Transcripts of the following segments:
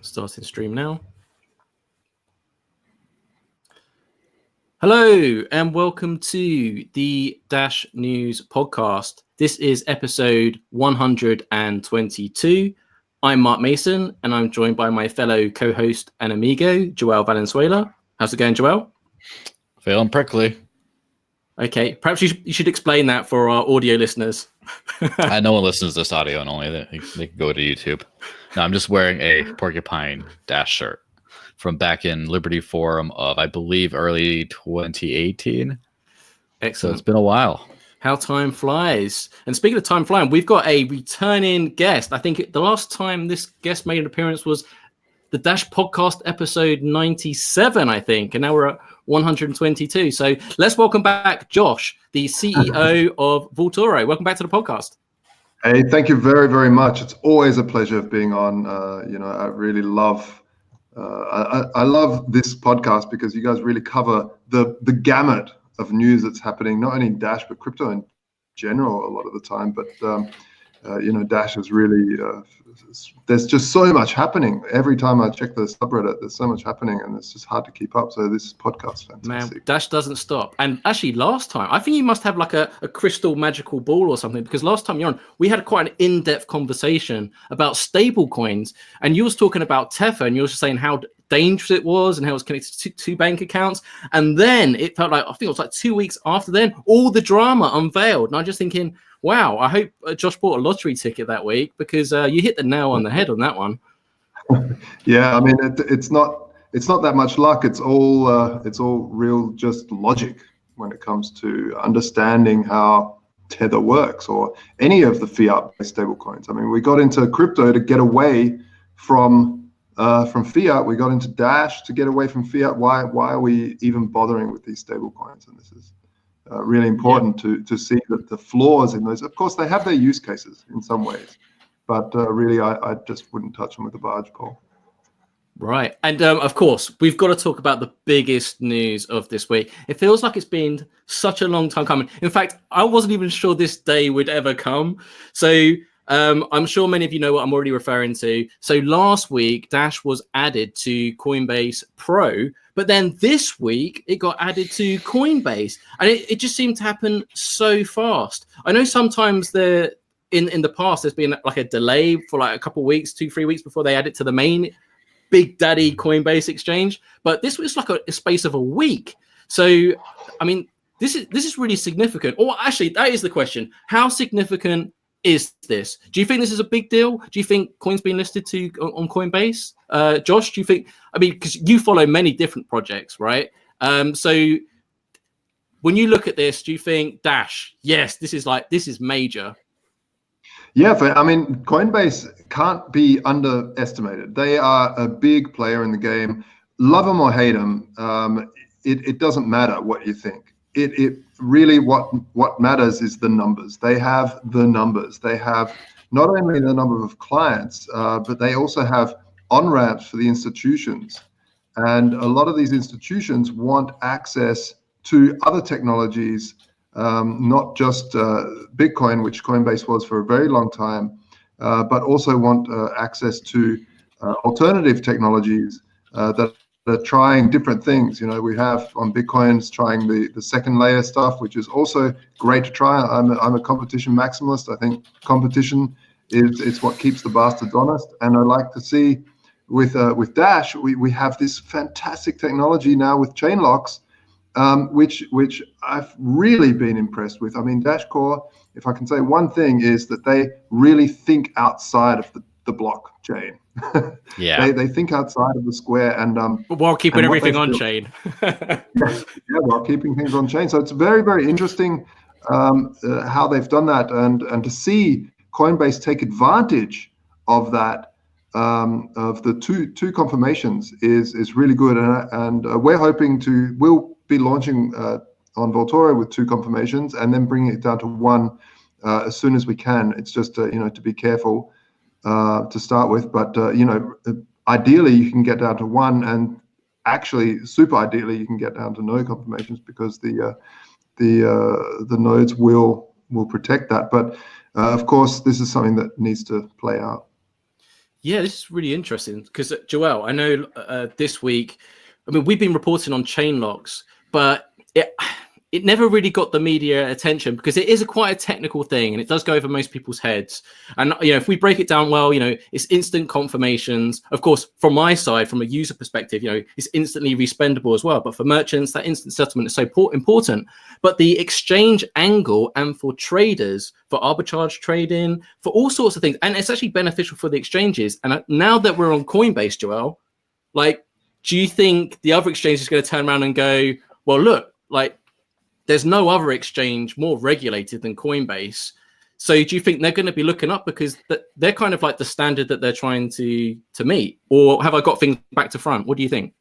Starting stream now. Hello and welcome to the Dash News podcast. This is episode 122. I'm Mark Mason and I'm joined by my fellow co-host and amigo, Joel Valenzuela. How's it going, Joel? Feeling prickly. Okay, perhaps you should explain that for our audio listeners. No one listens to this audio and only they can go to YouTube. No, I'm just wearing a Porcupine Dash shirt from back in Liberty Forum of, I believe, early 2018. Excellent. So it's been a while. How time flies. And speaking of time flying, we've got a returning guest. I think the last time this guest made an appearance was the Dash podcast episode 97, I think. And now we're at 122. So let's welcome back Josh, the CEO of Vaultoro. Welcome back to the podcast. Hey, thank you very, very much. It's always a pleasure being on. I really love I love this podcast because you guys really cover the gamut of news that's happening, not only in Dash, but crypto in general a lot of the time. But, Dash is really, there's just so much happening. Every time I check the subreddit, there's so much happening and it's just hard to keep up. So this podcast's fantastic. Man, Dash doesn't stop. And actually last time, I think you must have like a crystal magical ball or something, because last time you're on, we had quite an in-depth conversation about stable coins. And you was talking about Tether and you were just saying how dangerous it was and how it was connected to two bank accounts. And then it felt like, I think it was like 2 weeks after then, all the drama unveiled. And I'm just thinking, wow, I hope Josh bought a lottery ticket that week, because you hit the nail on the head on that one. Yeah, I mean, it's not that much luck. It's all real just logic when it comes to understanding how Tether works or any of the fiat-based stablecoins. I mean, we got into crypto to get away from fiat. We got into Dash to get away from fiat. Why are we even bothering with these stablecoins? And this is really important to see that the flaws in those. Of course, they have their use cases in some ways, but really, I just wouldn't touch them with a barge pole. Right. And of course, we've got to talk about the biggest news of this week. It feels like it's been such a long time coming. In fact, I wasn't even sure this day would ever come. So I'm sure many of you know what I'm already referring to. So last week, Dash was added to Coinbase Pro, but then this week it got added to Coinbase, and it just seemed to happen so fast. I know sometimes in the past there's been like a delay for like a couple of weeks, 2-3 weeks before they add it to the main Big Daddy Coinbase exchange, but this was like a space of a week. So, I mean, this is really significant. Or actually, that is the question: how significant is this? Do you think this is a big deal? Do you think coins being listed on Coinbase? Josh, do you think? I mean, because you follow many different projects, right? So when you look at this, do you think Dash? Yes, this is major. Yeah, I mean, Coinbase can't be underestimated. They are a big player in the game. Love them or hate them, it doesn't matter what you think. It really, what matters is the numbers. They have the numbers. They have not only the number of clients, but they also have on-ramps for the institutions. And a lot of these institutions want access to other technologies, not just Bitcoin, which Coinbase was for a very long time, but also want access to alternative technologies that are trying different things. You know, we have on Bitcoins trying the second layer stuff, which is also great to try. I'm a competition maximalist. I think competition is what keeps the bastards honest. And I like to see with Dash, we have this fantastic technology now with ChainLocks, which I've really been impressed with. I mean, Dash Core, if I can say one thing, is that they really think outside of the blockchain. Yeah, they think outside of the square, and but while keeping everything on chain. While keeping things on chain. So it's very, very interesting how they've done that, and to see Coinbase take advantage of that, of the two confirmations is really good, and we're hoping we'll be launching on Vaultoro with 2 confirmations and then bringing it down to 1 as soon as we can. It's just to be careful to start with, but ideally you can get down to 1, and actually super ideally you can get down to no confirmations, because the nodes will protect that. But of course, this is something that needs to play out. Yeah, this is really interesting because Joel, I know this week, I mean, we've been reporting on ChainLocks, but it never really got the media attention because it is quite a technical thing and it does go over most people's heads. And if we break it down well, it's instant confirmations. Of course, from my side, from a user perspective, it's instantly respendable as well. But for merchants, that instant settlement is so important. But the exchange angle and for traders, for arbitrage trading, for all sorts of things, and it's actually beneficial for the exchanges. And now that we're on Coinbase, Joel, like, do you think the other exchange is going to turn around and go, well, look, like, there's no other exchange more regulated than Coinbase. So do you think they're going to be looking up because they're kind of like the standard that they're trying to meet? Or have I got things back to front? What do you think?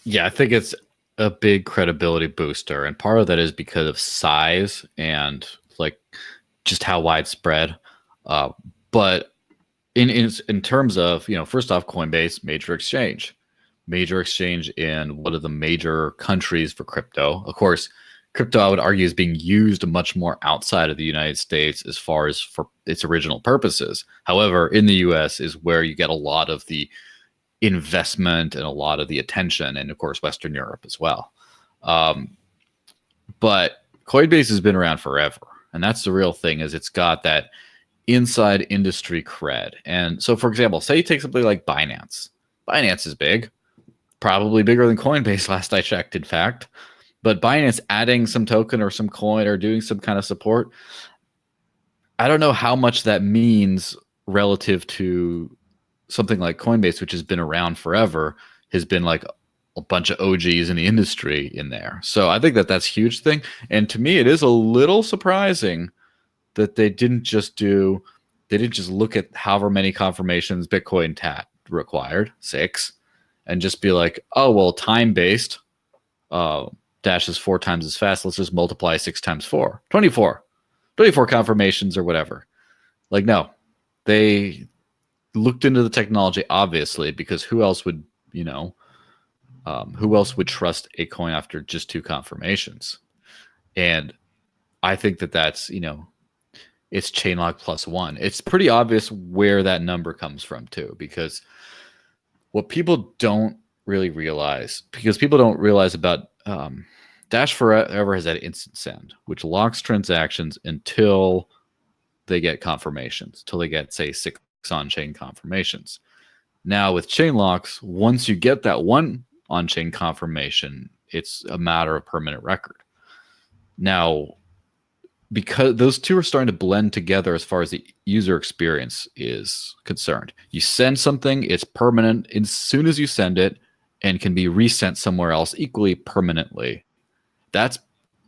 Yeah, I think it's a big credibility booster. And part of that is because of size and like just how widespread. But in terms of, first off, Coinbase, major exchange in one of the major countries for crypto. Of course, crypto, I would argue, is being used much more outside of the United States as far as for its original purposes. However, in the US is where you get a lot of the investment and a lot of the attention, and of course, Western Europe as well. But Coinbase has been around forever. And that's the real thing, is it's got that inside industry cred. And so, for example, say you take something like Binance. Binance is big, probably bigger than Coinbase last I checked, in fact. But Binance adding some token or some coin or doing some kind of support, I don't know how much that means relative to something like Coinbase, which has been around forever, has been like a bunch of OGs in the industry in there. So I think that that's a huge thing. And to me, it is a little surprising that they didn't just look at however many confirmations Bitcoin TAT required, 6, and just be like, oh, well, time-based, Dash is 4 times as fast. Let's just multiply 6 times 4. 24 confirmations or whatever. Like, no, they looked into the technology, obviously, because who else would trust a coin after just 2 confirmations? And I think that that's, it's chainlock plus 1. It's pretty obvious where that number comes from too, because what people don't really realize, about Dash Forever has that instant send, which locks transactions until they get confirmations, till they get, say, 6 on-chain confirmations. Now with ChainLocks, once you get that one on-chain confirmation, it's a matter of permanent record. Now, because those two are starting to blend together as far as the user experience is concerned. You send something, it's permanent as soon as you send it, and can be resent somewhere else equally permanently.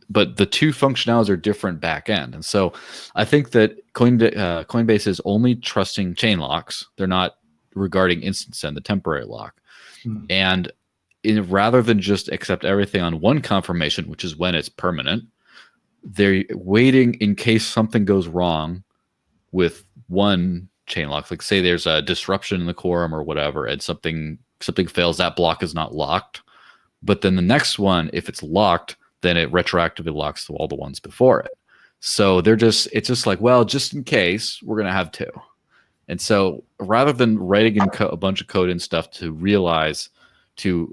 But the two functionalities are different back end. And so I think that Coinbase is only trusting ChainLocks. They're not regarding instant send, the temporary lock. And rather than just accept everything on one confirmation, which is when it's permanent, they're waiting in case something goes wrong with one chain lock. Like, say there's a disruption in the quorum or whatever, and something fails, that block is not locked. But then the next one, if it's locked, then it retroactively locks all the ones before it. So it's just like, well, just in case, we're going to have 2. And so rather than writing in a bunch of code and stuff to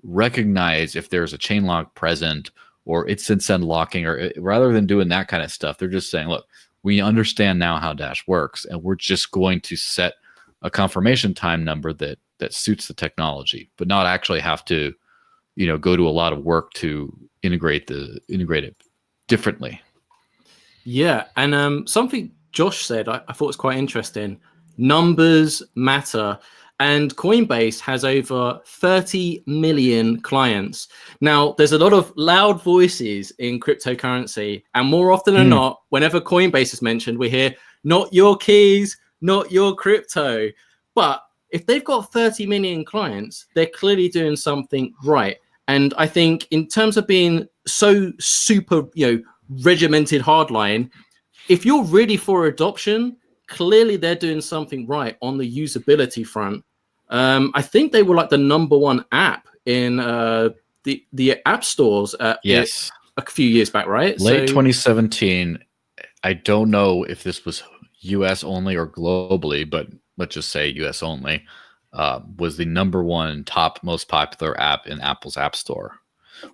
recognize if there's a chain lock present or instant send locking, or rather than doing that kind of stuff, they're just saying, look, we understand now how Dash works, and we're just going to set a confirmation time number that suits the technology, but not actually have to, go to a lot of work to integrate it differently. Yeah. And something Josh said, I thought was quite interesting. Numbers matter. And Coinbase has over 30 million clients. Now, there's a lot of loud voices in cryptocurrency. And more often than not, whenever Coinbase is mentioned, we hear, not your keys, not your crypto. But if they've got 30 million clients, they're clearly doing something right. And I think in terms of being so super, regimented hardline, if you're ready for adoption, clearly they're doing something right on the usability front. I think they were like the #1 app in the app stores yes, a few years back, right? Late 2017. I don't know if this was US only or globally, but let's just say US only, was the #1 top most popular app in Apple's App Store,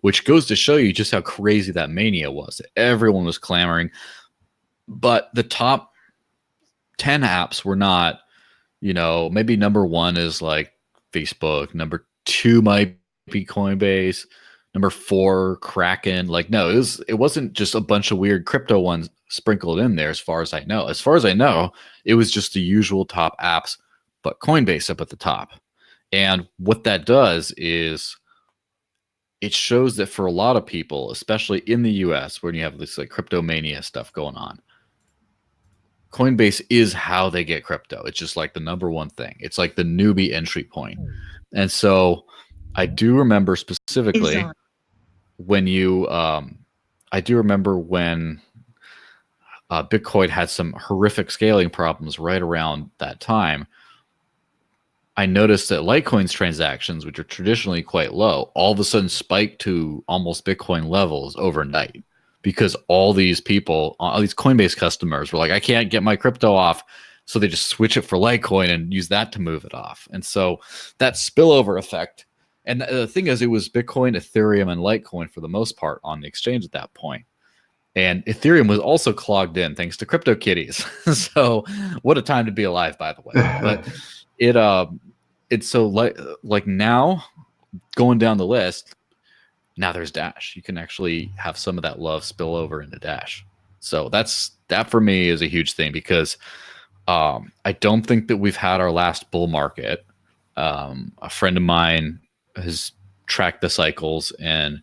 which goes to show you just how crazy that mania was. Everyone was clamoring, but the top 10 apps were not, maybe #1 is like Facebook, #2 might be Coinbase, #4 Kraken. Like, no, it wasn't just a bunch of weird crypto ones sprinkled in there. As far as I know, it was just the usual top apps, but Coinbase up at the top. And what that does is it shows that for a lot of people, especially in the US, when you have this like crypto mania stuff going on, Coinbase is how they get crypto. It's just like the #1 thing. It's like the newbie entry point. And so I do remember specifically when Bitcoin had some horrific scaling problems right around that time. I noticed that Litecoin's transactions, which are traditionally quite low, all of a sudden spiked to almost Bitcoin levels overnight, because all these people, all these Coinbase customers were like, I can't get my crypto off. So they just switch it for Litecoin and use that to move it off. And so that spillover effect. And the thing is, it was Bitcoin, Ethereum, and Litecoin for the most part on the exchange at that point. And Ethereum was also clogged in thanks to CryptoKitties. So what a time to be alive, by the way. But it's so like now going down the list, now there's Dash. You can actually have some of that love spill over into Dash. So that for me is a huge thing, because I don't think that we've had our last bull market. A friend of mine has tracked the cycles and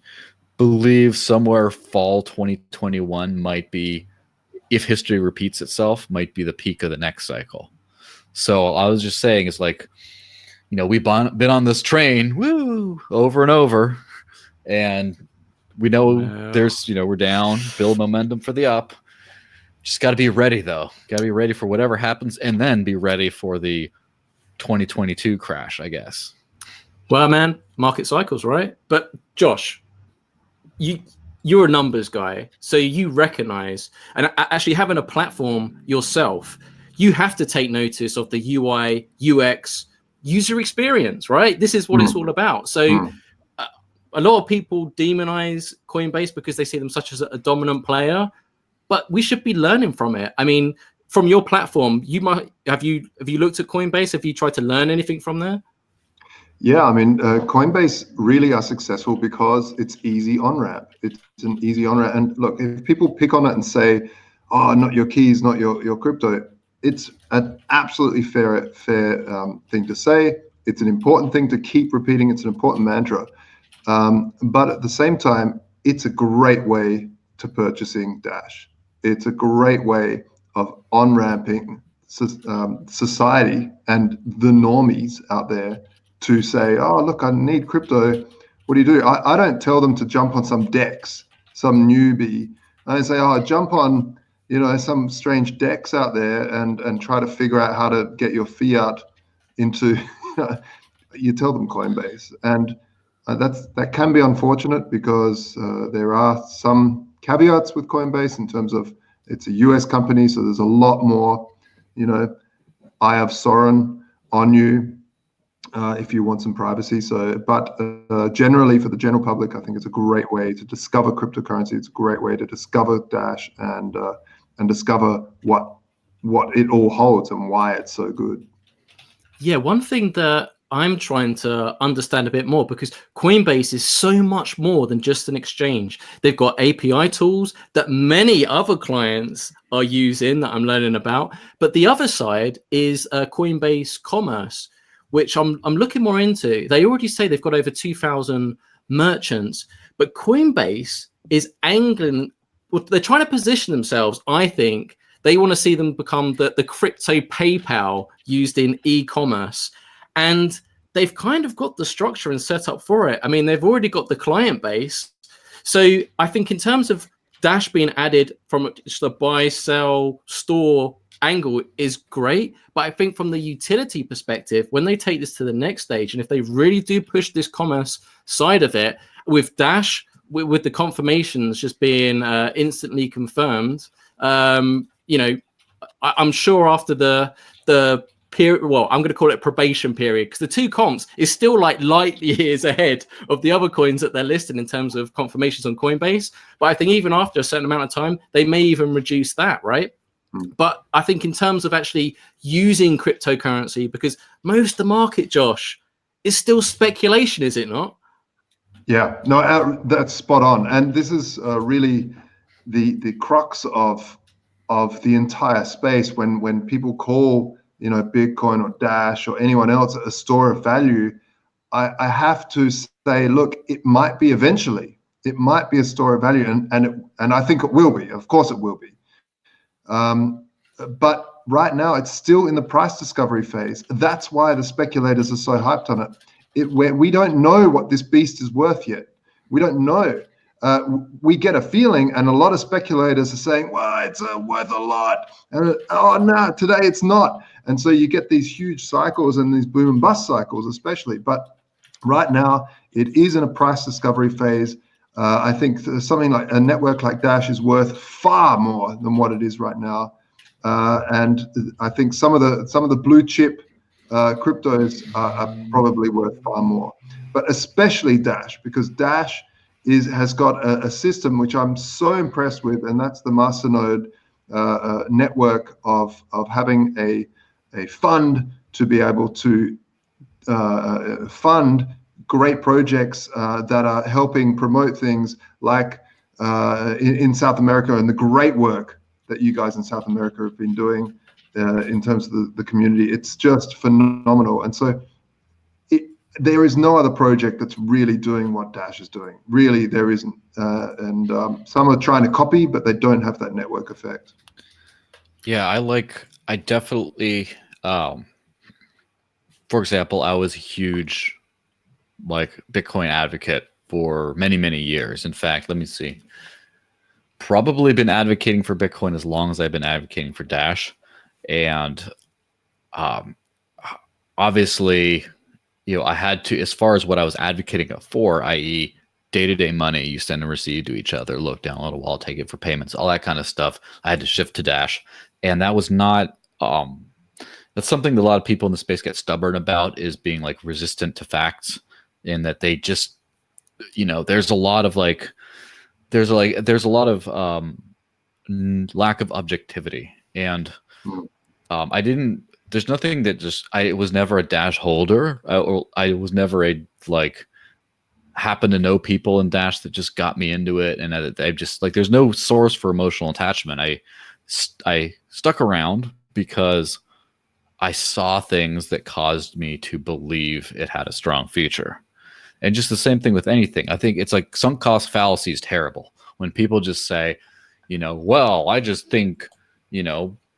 believe somewhere fall 2021 might be, if history repeats itself, might be the peak of the next cycle. So I was just saying, it's like, we've been on this train, over and over, and we know there's, we're down, build momentum for the up. Just got to be ready, though. Got to be ready for whatever happens, and then be ready for the 2022 crash, I guess. Well, man, market cycles, right? But Josh, you're a numbers guy, so you recognize, and actually having a platform yourself, you have to take notice of the UI, UX, user experience, right? This is what it's all about. So a lot of people demonize Coinbase because they see them such as a dominant player, but we should be learning from it. I mean, from your platform, have you looked at Coinbase? Have you tried to learn anything from there? Yeah, I mean, Coinbase really are successful because it's easy on-ramp. It's an easy on-ramp. And look, if people pick on it and say, oh, not your keys, not your crypto, it's an absolutely fair thing to say. It's an important thing to keep repeating. It's an important mantra. But at the same time, it's a great way to purchasing Dash. It's a great way of on-ramping society and the normies out there to say, oh, look, I need crypto. What do? I don't tell them to jump on some DEX, some newbie. I say, oh, jump on, some strange DEX out there and try to figure out how to get your fiat into, you tell them Coinbase. And that can be unfortunate because there are some caveats with Coinbase in terms of it's a US company, so there's a lot more, eye of Sauron on you if you want some privacy. So, but generally for the general public, I think it's a great way to discover cryptocurrency. It's a great way to discover Dash and discover what it all holds and why it's so good. Yeah, one thing that I'm trying to understand a bit more, because Coinbase is so much more than just an exchange. They've got API tools that many other clients are using that I'm learning about. But the other side is Coinbase Commerce, which I'm looking more into. They already say they've got over 2,000 merchants, but Coinbase is angling. Well, they're trying to position themselves. I think they want to see them become the crypto PayPal used in e-commerce. And they've kind of got the structure and set up for it. I mean, they've already got the client base. So I think in terms of Dash being added from just a buy, sell, store angle is great. But I think from the utility perspective, when they take this to the next stage, and if they really do push this commerce side of it with Dash, with the confirmations just being instantly confirmed, I'm sure after the period. Well, I'm going to call it probation period, because the two comps is still like light years ahead of the other coins that they're listed in terms of confirmations on Coinbase. But I think even after a certain amount of time, they may even reduce that, right? But I think in terms of actually using cryptocurrency, because most of the market, Josh, is still speculation, is it not? Yeah, no, that's spot on. And this is really the crux of the entire space. When people call, Bitcoin or Dash or anyone else a store of value, I have to say, look, it might be eventually. It might be a store of value, and I think it will be. Of course, it will be. But right now, it's still in the price discovery phase. That's why the speculators are so hyped on it. We don't know what this beast is worth yet. We don't know. We get a feeling, and a lot of speculators are saying, well, it's worth a lot. And oh, no, today it's not. And so you get these huge cycles and these boom and bust cycles, especially. But right now, it is in a price discovery phase. I think something like a network like Dash is worth far more than what it is right now. And I think some of the blue chip cryptos are probably worth far more, but especially Dash, because Dash has got a system which I'm so impressed with, and that's the masternode network of having a fund to be able to fund great projects that are helping promote things like in South America, and the great work that you guys in South America have been doing in terms of the community. It's just phenomenal. And so there is no other project that's really doing what Dash is doing. Really, there isn't. And some are trying to copy, but they don't have that network effect. Yeah, I definitely, for example, I was a huge Bitcoin advocate for many, many years. In fact, let me see. Probably been advocating for Bitcoin as long as I've been advocating for Dash. And obviously, I had to, as far as what I was advocating for, i.e. day-to-day money you send and receive to each other, look, download a wallet, take it for payments, all that kind of stuff, I had to shift to Dash. And that was not, that's something that a lot of people in the space get stubborn about, is being resistant to facts, in that they just, there's a lot of there's a lot of lack of objectivity. And there's nothing that I was never a Dash holder, or I was never happen to know people in Dash that just got me into it. And I just there's no source for emotional attachment. I stuck around because I saw things that caused me to believe it had a strong future. And just the same thing with anything. I think it's sunk cost fallacy is terrible. When people just say, well, I just think,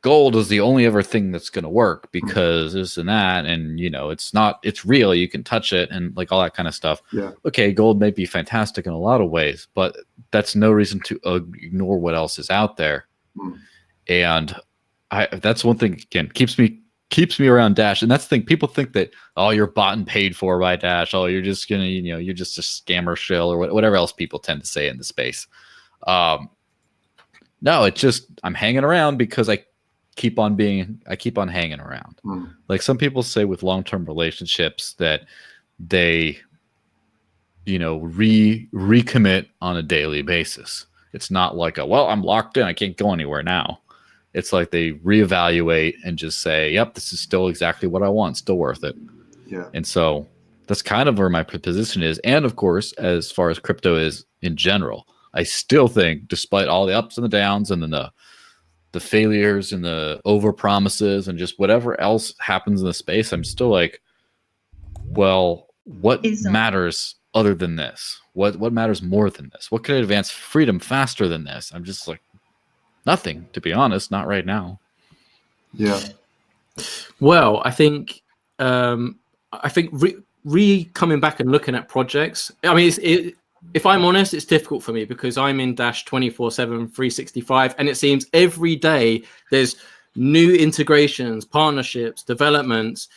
gold is the only ever thing that's going to work because this and that. And, it's real. You can touch it and all that kind of stuff. Yeah. Okay, gold may be fantastic in a lot of ways, but that's no reason to ignore what else is out there. And that's one thing, again, keeps me around Dash. And that's the thing. People think that, oh, you're bought and paid for by Dash. Oh, you're just going to, you're just a scammer shill, or whatever else people tend to say in the space. No, it's just, I'm hanging around because I keep on hanging around. Some people say with long-term relationships that they, recommit on a daily basis. It's not well, I'm locked in, I can't go anywhere now. It's they reevaluate and just say, yep, this is still exactly what I want, still worth it. Yeah. And so that's kind of where my position is. And of course, as far as crypto is in general, I still think, despite all the ups and the downs and then the failures and the over promises and just whatever else happens in the space, I'm still well, what matters other than this? What matters more than this? What could advance freedom faster than this? I'm just nothing, to be honest, not right now. Yeah. Well, I think coming back and looking at projects, I mean, if I'm honest, it's difficult for me because I'm in Dash 24/7, 365, and it seems every day there's new integrations, partnerships, developments.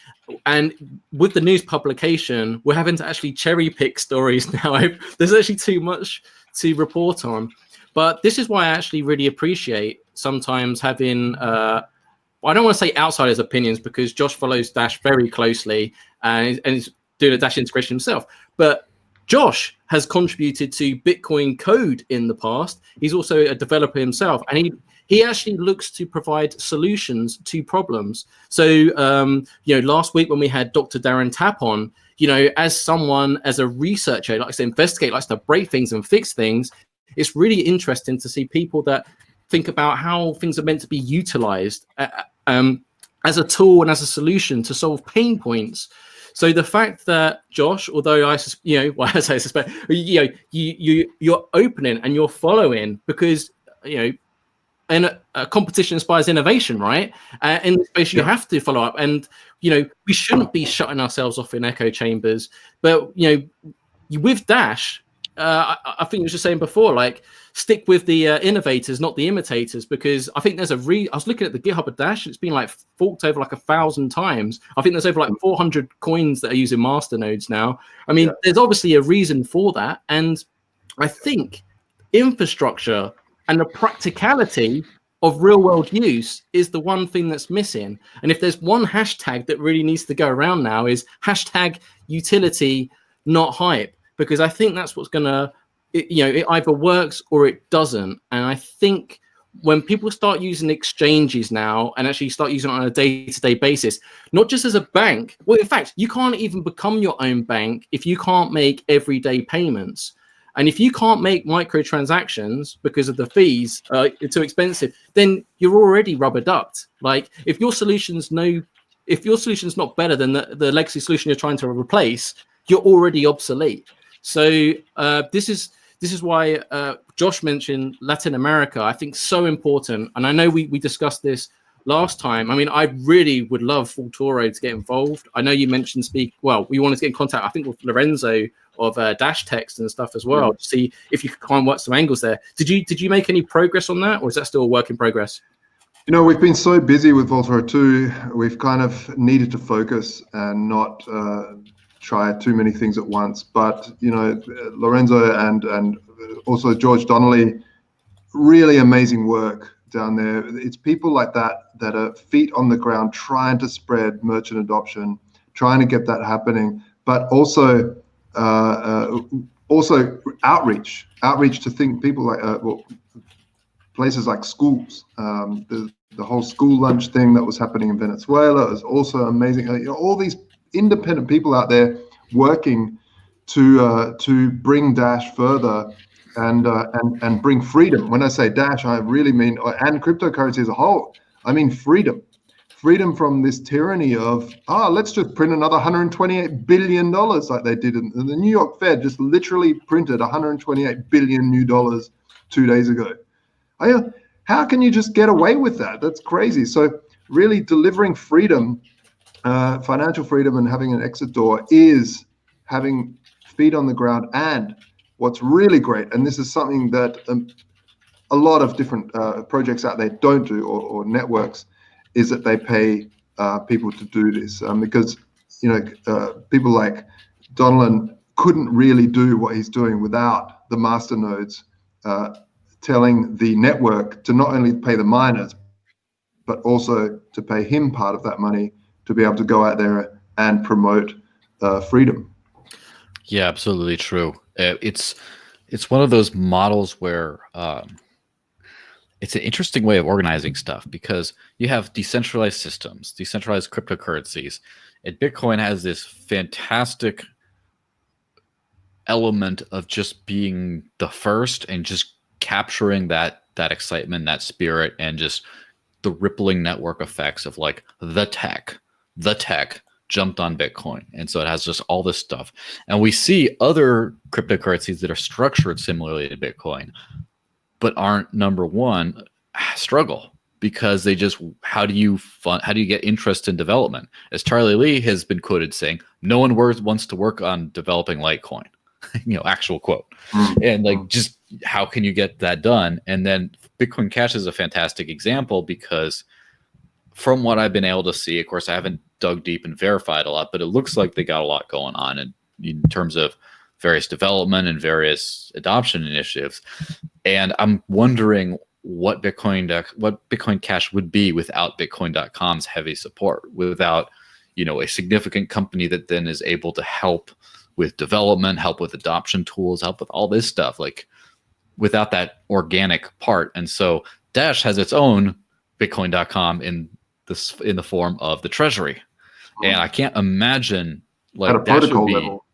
And with the news publication, we're having to actually cherry pick stories now. There's actually too much to report on. But this is why I actually really appreciate sometimes having I don't want to say outsiders' opinions because Josh follows Dash very closely and is doing a Dash integration himself. But Josh has contributed to Bitcoin code in the past. He's also a developer himself, and he actually looks to provide solutions to problems. So, last week when we had Dr. Darren Tapp on, as a researcher, likes to investigate, likes to break things and fix things, it's really interesting to see people that think about how things are meant to be utilized as a tool and as a solution to solve pain points. So the fact that Josh, although I suspect, you're opening and you're following because, and a competition inspires innovation, right? In this space, you have to follow up. And, we shouldn't be shutting ourselves off in echo chambers. But, with Dash, I think you were just saying before, like, stick with the innovators, not the imitators, because I think there's I was looking at the GitHub of Dash. It's been like forked over like 1,000 times. I think there's over like 400 coins that are using masternodes now. I mean, there's obviously a reason for that. And I think infrastructure and the practicality of real world use is the one thing that's missing. And if there's one hashtag that really needs to go around now is hashtag utility, not hype, because I think that's what's going to, it either works or it doesn't. And I think when people start using exchanges now and actually start using it on a day-to-day basis, not just as a bank, well, in fact, you can't even become your own bank if you can't make everyday payments. And if you can't make microtransactions because of the fees, it's too expensive, then you're already rubber ducked. Like if your solution's not better than the legacy solution you're trying to replace, you're already obsolete. So this is why Josh mentioned Latin America. I think so important, and I know we discussed this last time. I mean, I really would love Vaultoro to get involved. I know you mentioned we wanted to get in contact, I think, with Lorenzo of Dash Text and stuff as well, to see if you could kind of work some angles there. Did you make any progress on that, or is that still a work in progress? We've been so busy with Vaultoro 2, we've kind of needed to focus and not try too many things at once. But Lorenzo and also George Donnelly, really amazing work down there. It's people like that are feet on the ground trying to spread merchant adoption, trying to get that happening, but also outreach to people like places like schools. The whole school lunch thing that was happening in Venezuela is also amazing. All these independent people out there working to bring Dash further and bring freedom. When I say Dash, I really mean, and cryptocurrency as a whole, I mean freedom from this tyranny of, let's just print another $128 billion like they did. And the New York Fed just literally printed $128 billion new dollars 2 days ago. How can you just get away with that? That's crazy. So really delivering freedom, financial freedom, and having an exit door is having feet on the ground. And what's really great, and this is something that a lot of different projects out there don't do, or networks, is that they pay people to do this, because people like Donlan couldn't really do what he's doing without the masternodes telling the network to not only pay the miners, but also to pay him part of that money to be able to go out there and promote freedom. Yeah, absolutely true. It's one of those models where it's an interesting way of organizing stuff, because you have decentralized systems, decentralized cryptocurrencies, and Bitcoin has this fantastic element of just being the first and just capturing that excitement, that spirit, and just the rippling network effects of like the tech jumped on Bitcoin. And so it has just all this stuff. And we see other cryptocurrencies that are structured similarly to Bitcoin, but aren't, number one, struggle, because they just, how do you get interest in development? As Charlie Lee has been quoted saying, no one wants to work on developing Litecoin, actual quote. And like, just how can you get that done? And then Bitcoin Cash is a fantastic example, because from what I've been able to see, of course, I haven't dug deep and verified a lot, but it looks like they got a lot going on in terms of various development and various adoption initiatives. And I'm wondering what Bitcoin Cash would be without Bitcoin.com's heavy support, without, you know, a significant company that then is able to help with development, help with adoption tools, help with all this stuff, like without that organic part. And so Dash has its own Bitcoin.com in the form of the treasury. And I can't imagine, like, at a protocol level.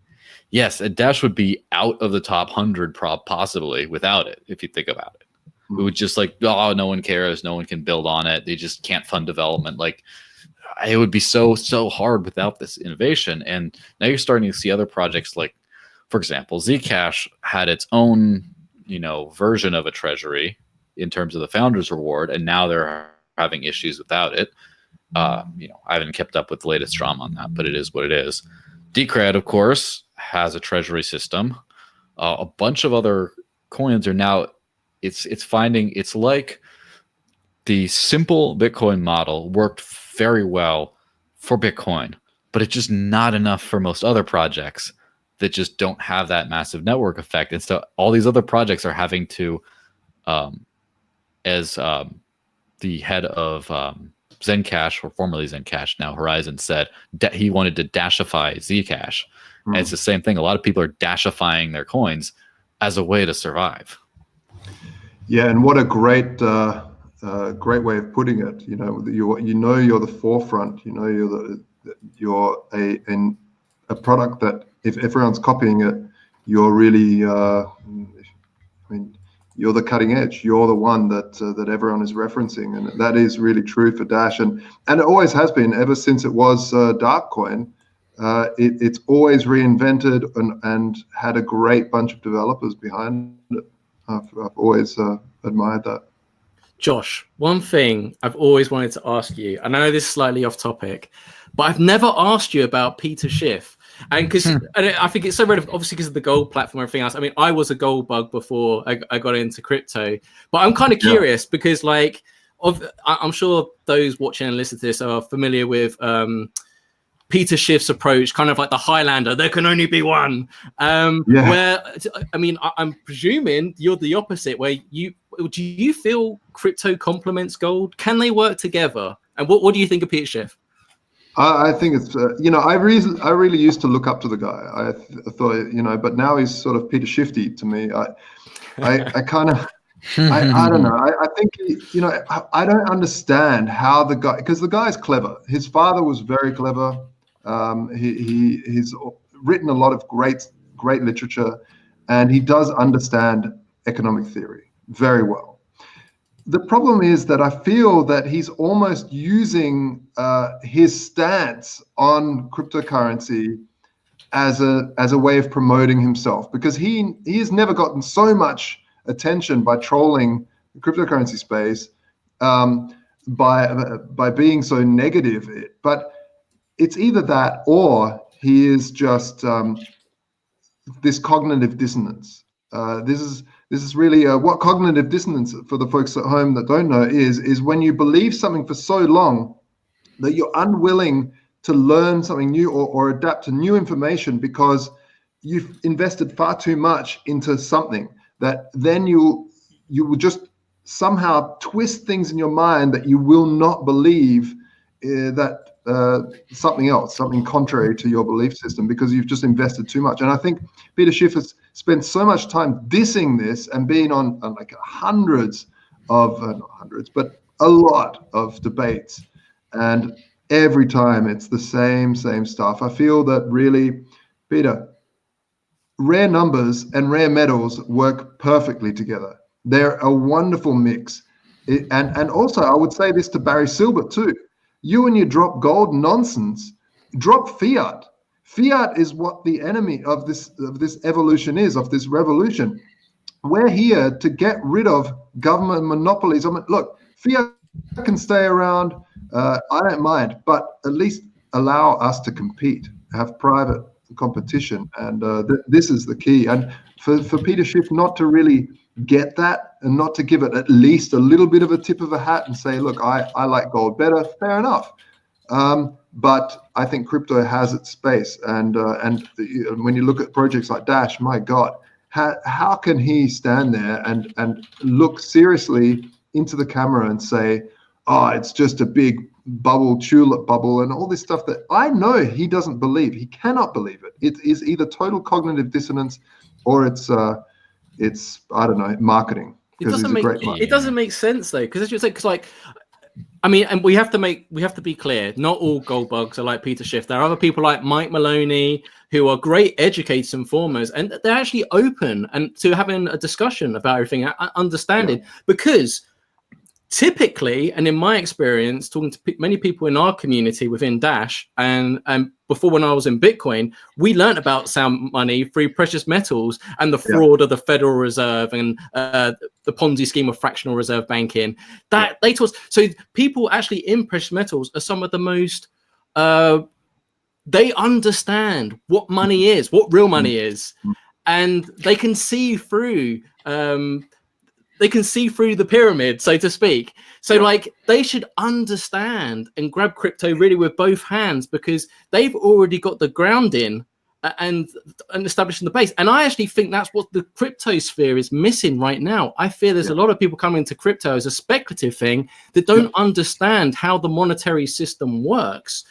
Yes, a Dash would be out of the top 100 possibly without it, if you think about it. It would just like, oh, no one cares, no one can build on it, they just can't fund development. Like, it would be so hard without this innovation. And now you're starting to see other projects, like, for example, Zcash had its own, you know, version of a treasury in terms of the founders reward, and now they're having issues without it. You know, I haven't kept up with the latest drama on that, but it is what it is. Decred, of course, has a treasury system. A bunch of other coins are now, it's like the simple Bitcoin model worked very well for Bitcoin, but it's just not enough for most other projects that just don't have that massive network effect. And so all these other projects are having to, as the head of Zencash, or formerly Zencash, now Horizon, said he wanted to dashify Zcash. And it's the same thing. A lot of people are dashifying their coins as a way to survive. Yeah, and what a great way of putting it. You know, you're the forefront. You know, you're a product that if everyone's copying it, you're really, I mean, you're the cutting edge. You're the one that everyone is referencing, and that is really true for Dash, and it always has been ever since it was Darkcoin. It's always reinvented and had a great bunch of developers behind it. I've always admired that. Josh, one thing I've always wanted to ask you, and I know this is slightly off topic, but I've never asked you about Peter Schiff. And because I think it's so relevant, obviously, because of the gold platform and everything else. I mean, I was a gold bug before I got into crypto, but I'm kind of curious because, like, I'm sure those watching and listening to this are familiar with Peter Schiff's approach, kind of like the Highlander. There can only be one. Where, I mean, I'm presuming you're the opposite. Where do you feel crypto complements gold? Can they work together? And what do you think of Peter Schiff? I think it's you know, I really used to look up to the guy. I thought, you know, but now he's sort of Peter Shifty to me. I kind of I don't know. I think you know, I don't understand how the guy, because the guy's clever. His father was very clever. He's written a lot of great literature, and he does understand economic theory very well. The problem is that I feel that he's almost using his stance on cryptocurrency as a way of promoting himself, because he has never gotten so much attention by trolling the cryptocurrency space, by being so negative. But it's either that or he is just this cognitive dissonance. This is really what cognitive dissonance, for the folks at home that don't know, is when you believe something for so long that you're unwilling to learn something new or adapt to new information because you've invested far too much into something, that then you will just somehow twist things in your mind that you will not believe that something contrary to your belief system, because you've just invested too much. And I think Peter Schiff has spent so much time dissing this and being on like hundreds of, not hundreds, but a lot of debates. And every time it's the same stuff. I feel that really, Peter, rare numbers and rare metals work perfectly together. They're a wonderful mix. And also, I would say this to Barry Silbert too. You and your drop gold nonsense, drop fiat. Fiat is what the enemy of this evolution is, of this revolution. We're here to get rid of government monopolies. I mean, look, fiat can stay around. I don't mind, but at least allow us to compete, have private competition, and this is the key. And for Peter Schiff not to really get that, and not to give it at least a little bit of a tip of a hat and say, look, I like gold better, fair enough. But I think crypto has its space, and when you look at projects like Dash, my God, how can he stand there and look seriously into the camera and say, oh, it's just a big bubble, tulip bubble, and all this stuff that I know he doesn't believe. He cannot believe it. It is either total cognitive dissonance or it's I don't know, marketing. It doesn't make sense though, because as you say, because like, I mean, and we have to be clear. Not all gold bugs are like Peter Schiff. There are other people like Mike Maloney who are great educators and informers, and they're actually open and to having a discussion about everything, understanding. Because typically, and in my experience, talking to many people in our community within Dash, and before when I was in Bitcoin, we learned about sound money through precious metals and the fraud of the Federal Reserve and the Ponzi scheme of fractional reserve banking. That they taught us. So people actually in precious metals are some of the most. They understand what money is, what real money is, and they can see through. They can see through the pyramid, so to speak. So like they should understand and grab crypto really with both hands, because they've already got the ground in and establishing the base. And I actually think that's what the crypto sphere is missing right now. I fear there's a lot of people coming into crypto as a speculative thing that don't understand how the monetary system works.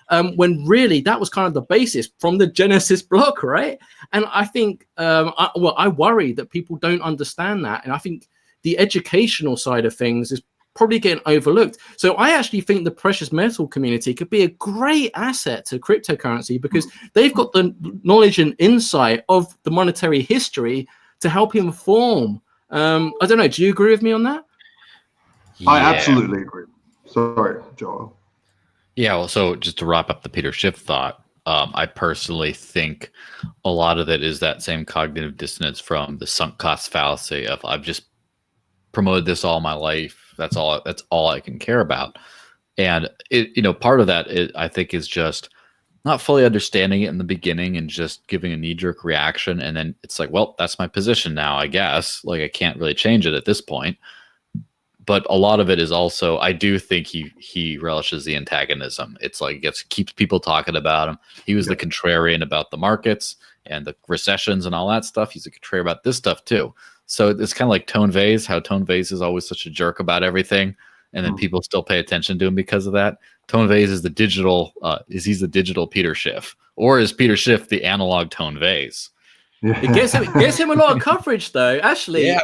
When really that was kind of the basis from the Genesis block, right? And I think, I worry that people don't understand that. And I think the educational side of things is probably getting overlooked. So I actually think the precious metal community could be a great asset to cryptocurrency, because they've got the knowledge and insight of the monetary history to help inform. I don't know. Do you agree with me on that? Yeah. I absolutely agree. Sorry, Joel. Yeah, well, so just to wrap up the Peter Schiff thought, I personally think a lot of it is that same cognitive dissonance from the sunk cost fallacy of I've just promoted this all my life. That's all I can care about. And part of that I think is just not fully understanding it in the beginning and just giving a knee-jerk reaction. And then it's like, well, that's my position now, I guess. Like I can't really change it at this point. But a lot of it is also, I do think he relishes the antagonism. It's like keeps people talking about him. He was the contrarian about the markets and the recessions and all that stuff. He's a contrarian about this stuff too. So it's kind of like Tone Vase, how Tone Vase is always such a jerk about everything, and then people still pay attention to him because of that. Tone Vase is the digital, he's the digital Peter Schiff, or is Peter Schiff the analog Tone Vase? Yeah. It gets him a lot of coverage though. Actually,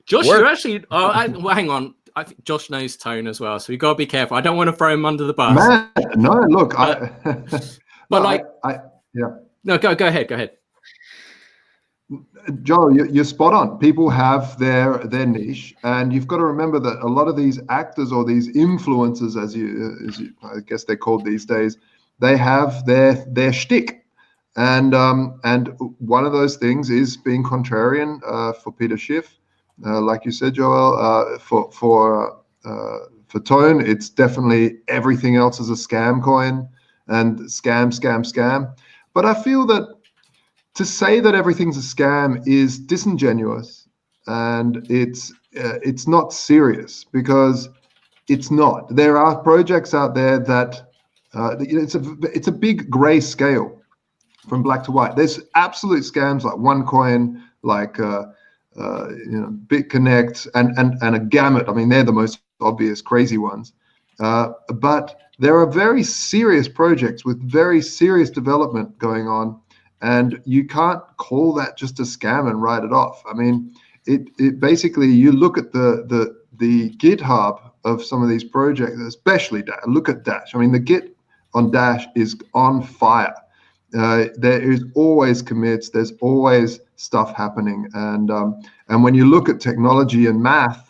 Josh, you're actually. Hang on. I think Josh knows Tone as well, so we gotta be careful. I don't want to throw him under the bus. Man, no, look, No, go ahead. Joe, you're spot on. People have their niche, and you've got to remember that a lot of these actors or these influencers, as you I guess they're called these days, they have their shtick, and one of those things is being contrarian for Peter Schiff, like you said, Joel. For Tone, it's definitely everything else is a scam coin and scam. But I feel that to say that everything's a scam is disingenuous, and it's not serious, because it's not. There are projects out there that it's a big gray scale from black to white. There's absolute scams like OneCoin, like BitConnect, and a gamut. I mean, they're the most obvious crazy ones. But there are very serious projects with very serious development going on. And you can't call that just a scam and write it off. I mean, it basically, you look at the GitHub of some of these projects, especially Dash. Look at Dash. I mean, the Git on Dash is on fire. There is always commits. There's always stuff happening. And when you look at technology and math,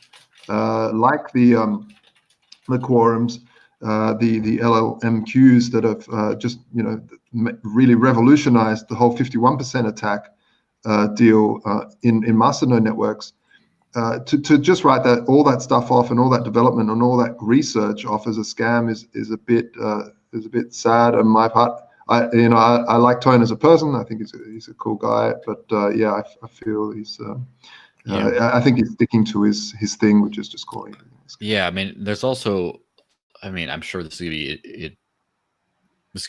like the quorums, the LLMQs that have just really revolutionized the whole 51% attack deal in masternode networks. To just write all that stuff off, and all that development and all that research off as a scam is a bit sad on my part. I like Tone as a person. I think he's a cool guy, but I feel he's. I think he's sticking to his thing, which is just calling it. Yeah, I mean, there's also, I'm sure this could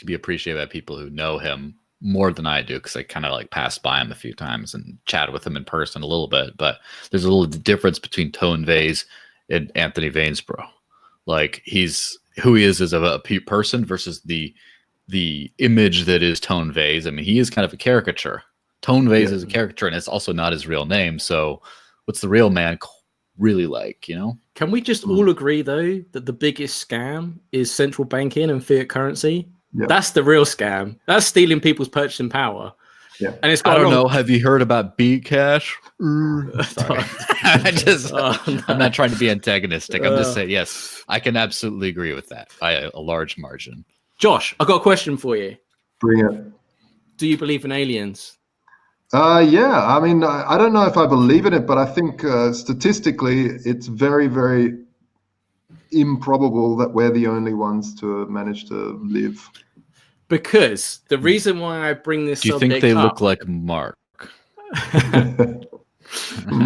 be appreciated by people who know him more than I do, because I kind of like passed by him a few times and chatted with him in person a little bit. But there's a little difference between Tone Vase in Anthony Vainsborough. Like he's who he is as a person versus the image that is Tone Vase. I mean, he is kind of a caricature. Tone Vase is a caricature, and it's also not his real name. So what's the real man really like, you know? Can we just all agree, though, that the biggest scam is central banking and fiat currency? Yeah. That's the real scam. That's stealing people's purchasing power. Yeah. And it's I don't know. Have you heard about B Cash? Sorry. I'm not trying to be antagonistic. I'm just saying, yes, I can absolutely agree with that by a large margin. Josh, I've got a question for you. Bring it. Do you believe in aliens? Yeah. I mean, I don't know if I believe in it, but I think statistically, it's very, very improbable that we're the only ones to manage to live. Because the reason why I bring this subject up... Do you think they look like Mark?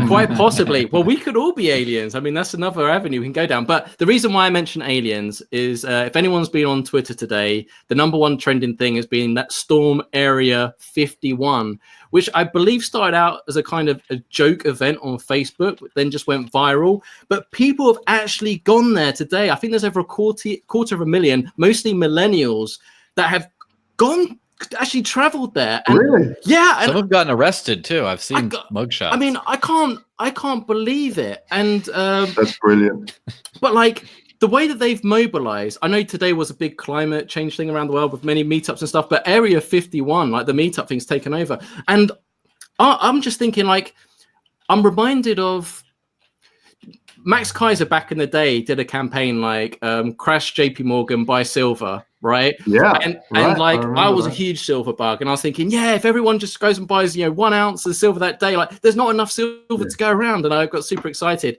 Quite possibly. Well, we could all be aliens. I mean, that's another avenue we can go down. But the reason why I mention aliens is if anyone's been on Twitter today, the #1 trending thing has been that Storm Area 51, which I believe started out as a kind of a joke event on Facebook, but then just went viral. But people have actually gone there today. I think there's over a quarter of a million, mostly millennials, that have actually traveled there. And really? Yeah. Some have gotten arrested too. I've seen mugshots. I mean, I can't believe it. And that's brilliant. But like the way that they've mobilized, I know today was a big climate change thing around the world with many meetups and stuff, but Area 51, like the meetup thing's taken over. And I'm just thinking, like, I'm reminded of Max Kaiser back in the day did a campaign like crash JP Morgan, buy silver, right? Yeah. And like I was a huge silver bug, and I was thinking, yeah, if everyone just goes and buys 1 ounce of silver that day, like there's not enough silver to go around, and I got super excited.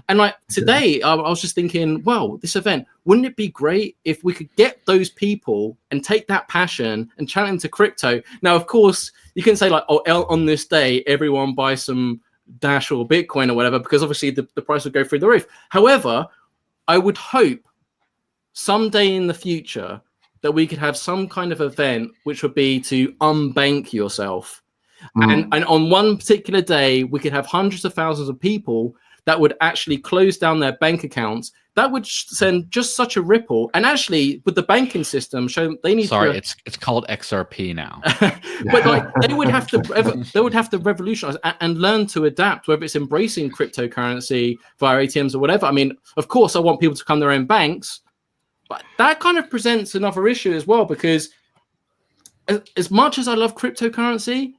And like today, I was just thinking, well, this event, wouldn't it be great if we could get those people and take that passion and channel into crypto? Now, of course, you can say like, oh, on this day, everyone buy some Dash or Bitcoin or whatever, because obviously the price would go through the roof. However, I would hope someday in the future that we could have some kind of event which would be to unbank yourself. And on one particular day, we could have hundreds of thousands of people that would actually close down their bank accounts. That would send just such a ripple. And actually, with the banking system, show they need. Sorry, it's called XRP now. But like they would have to revolutionize and learn to adapt, whether it's embracing cryptocurrency via ATMs or whatever. I mean, of course, I want people to come to their own banks, but that kind of presents another issue as well, because as much as I love cryptocurrency,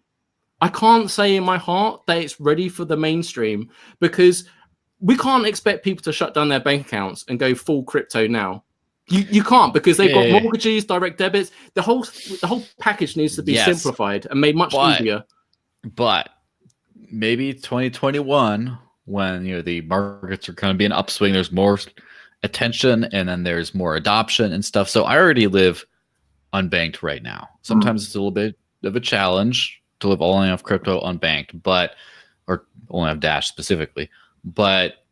I can't say in my heart that it's ready for the mainstream, because we can't expect people to shut down their bank accounts and go full crypto now. You can't, because they've got mortgages, direct debits. The whole package needs to be simplified and made much easier. But maybe 2021, when the markets are kind of being upswing, there's more attention and then there's more adoption and stuff. So I already live unbanked right now. Sometimes it's a little bit of a challenge to live only off crypto unbanked, or only have Dash specifically. But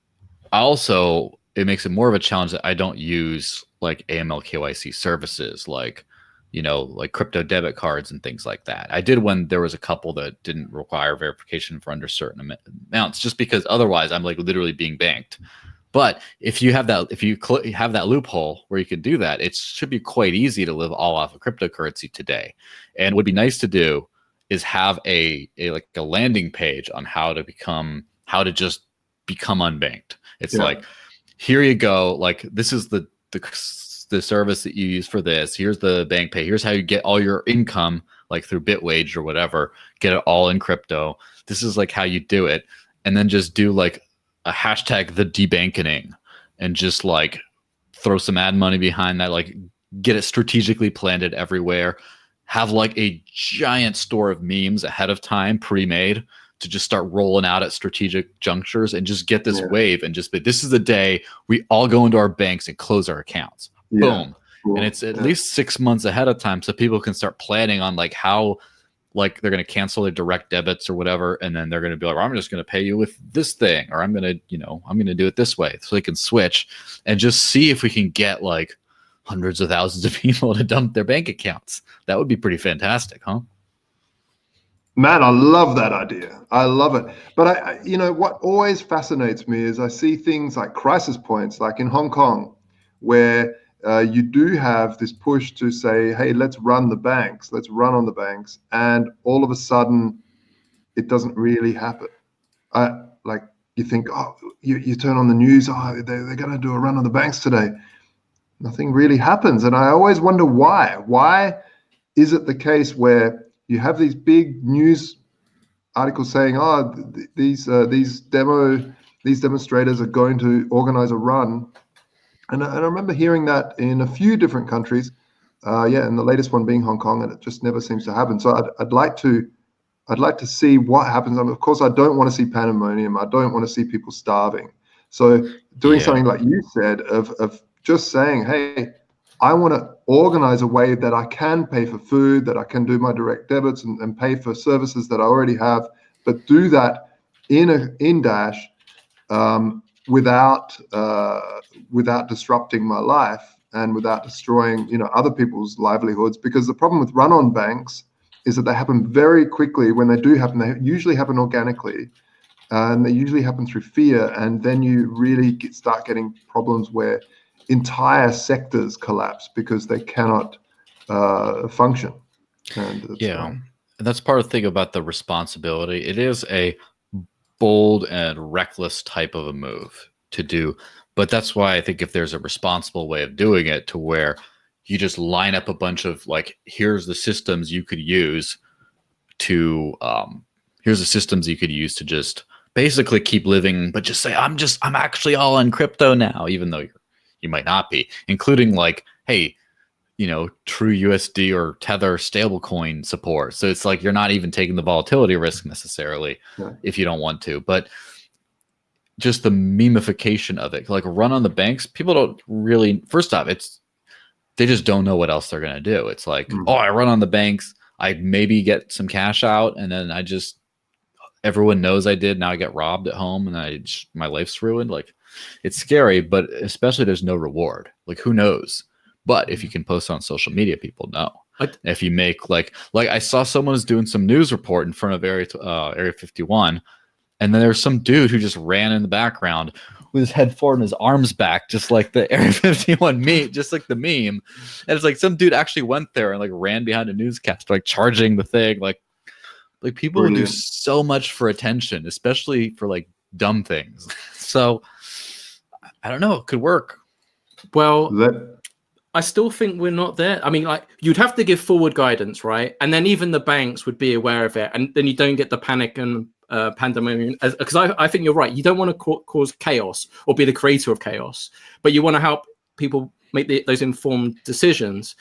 also, it makes it more of a challenge that I don't use like AML KYC services, like crypto debit cards and things like that. I did when there was a couple that didn't require verification for under certain amounts, just because otherwise I'm like literally being banked. But if you have that loophole where you can do that, it should be quite easy to live all off of cryptocurrency today. And what would be nice to do is have a landing page on how to just become unbanked. It's like, here you go. Like, this is the service that you use for this. Here's the bank pay. Here's how you get all your income, like through Bitwage or whatever, get it all in crypto. This is like how you do it. And then just do like a hashtag the debankening and just like throw some ad money behind that, like get it strategically planted everywhere. Have like a giant store of memes ahead of time pre-made to just start rolling out at strategic junctures and just get this wave and just be, this is the day we all go into our banks and close our accounts. Boom. Cool. And it's at least 6 months ahead of time, so people can start planning on like how like they're going to cancel their direct debits or whatever. And then they're going to be like, well, I'm just going to pay you with this thing, or I'm going to do it this way, so they can switch and just see if we can get like hundreds of thousands of people to dump their bank accounts. That would be pretty fantastic, huh? Man, I love that idea. I love it. But what always fascinates me is I see things like crisis points, like in Hong Kong, where you do have this push to say, hey, let's run the banks, let's run on the banks. And all of a sudden, it doesn't really happen. Like you think, oh, you turn on the news, oh, they're going to do a run on the banks today. Nothing really happens. And I always wonder why. Why is it the case where you have these big news articles saying, "Oh, these demonstrators are going to organize a run," and I remember hearing that in a few different countries, and the latest one being Hong Kong, and it just never seems to happen. So I'd like to see what happens. I mean, of course, I don't want to see pandemonium. I don't want to see people starving. So doing something like you said of just saying, "Hey, I want to organize a way that I can pay for food, that I can do my direct debits and pay for services that I already have, but do that in Dash without disrupting my life and without destroying other people's livelihoods." Because the problem with run-on banks is that they happen very quickly. When they do happen, they usually happen organically, and they usually happen through fear, and then you really start getting problems where entire sectors collapse because they cannot function. And that's part of the thing about the responsibility. It is a bold and reckless type of a move to do, but that's why I think if there's a responsible way of doing it, to where you just line up a bunch of like, here's the systems you could use to just basically keep living, but just say, I'm actually all in crypto now, even though you might not be, including like, hey, True USD or Tether stablecoin support. So it's like you're not even taking the volatility risk necessarily if you don't want to. But just the memification of it, like run on the banks, people don't really, first off, they just don't know what else they're going to do. It's like, oh, I run on the banks, I maybe get some cash out, and then everyone knows I did. Now I get robbed at home and my life's ruined. Like, it's scary, but especially there's no reward. Like, who knows? But if you can post on social media, people know. If you make like I saw someone was doing some news report in front of Area 51, and then there's some dude who just ran in the background with his head forward and his arms back, just like the Area 51 meme, just like the meme. And it's like some dude actually went there and like ran behind a newscaster, like charging the thing. Like people do so much for attention, especially for like dumb things. So I don't know, it could work. Well, I still think we're not there. I mean, like, you'd have to give forward guidance, right? And then even the banks would be aware of it, and then you don't get the panic and pandemonium. Because I think you're right. You don't want to cause chaos or be the creator of chaos, but you want to help people make those informed decisions.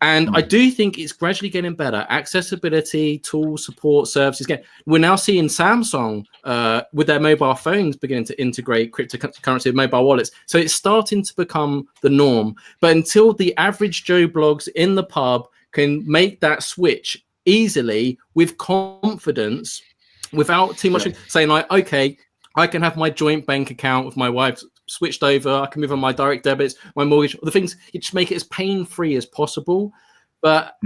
And I do think it's gradually getting better. Accessibility, tools, support, services. We're now seeing Samsung with their mobile phones beginning to integrate cryptocurrency with mobile wallets. So it's starting to become the norm. But until the average Joe Blogs in the pub can make that switch easily with confidence, without too much saying like, okay, I can have my joint bank account with my wife switched over. I can move on my direct debits, my mortgage, the things. You just make it as pain-free as possible. But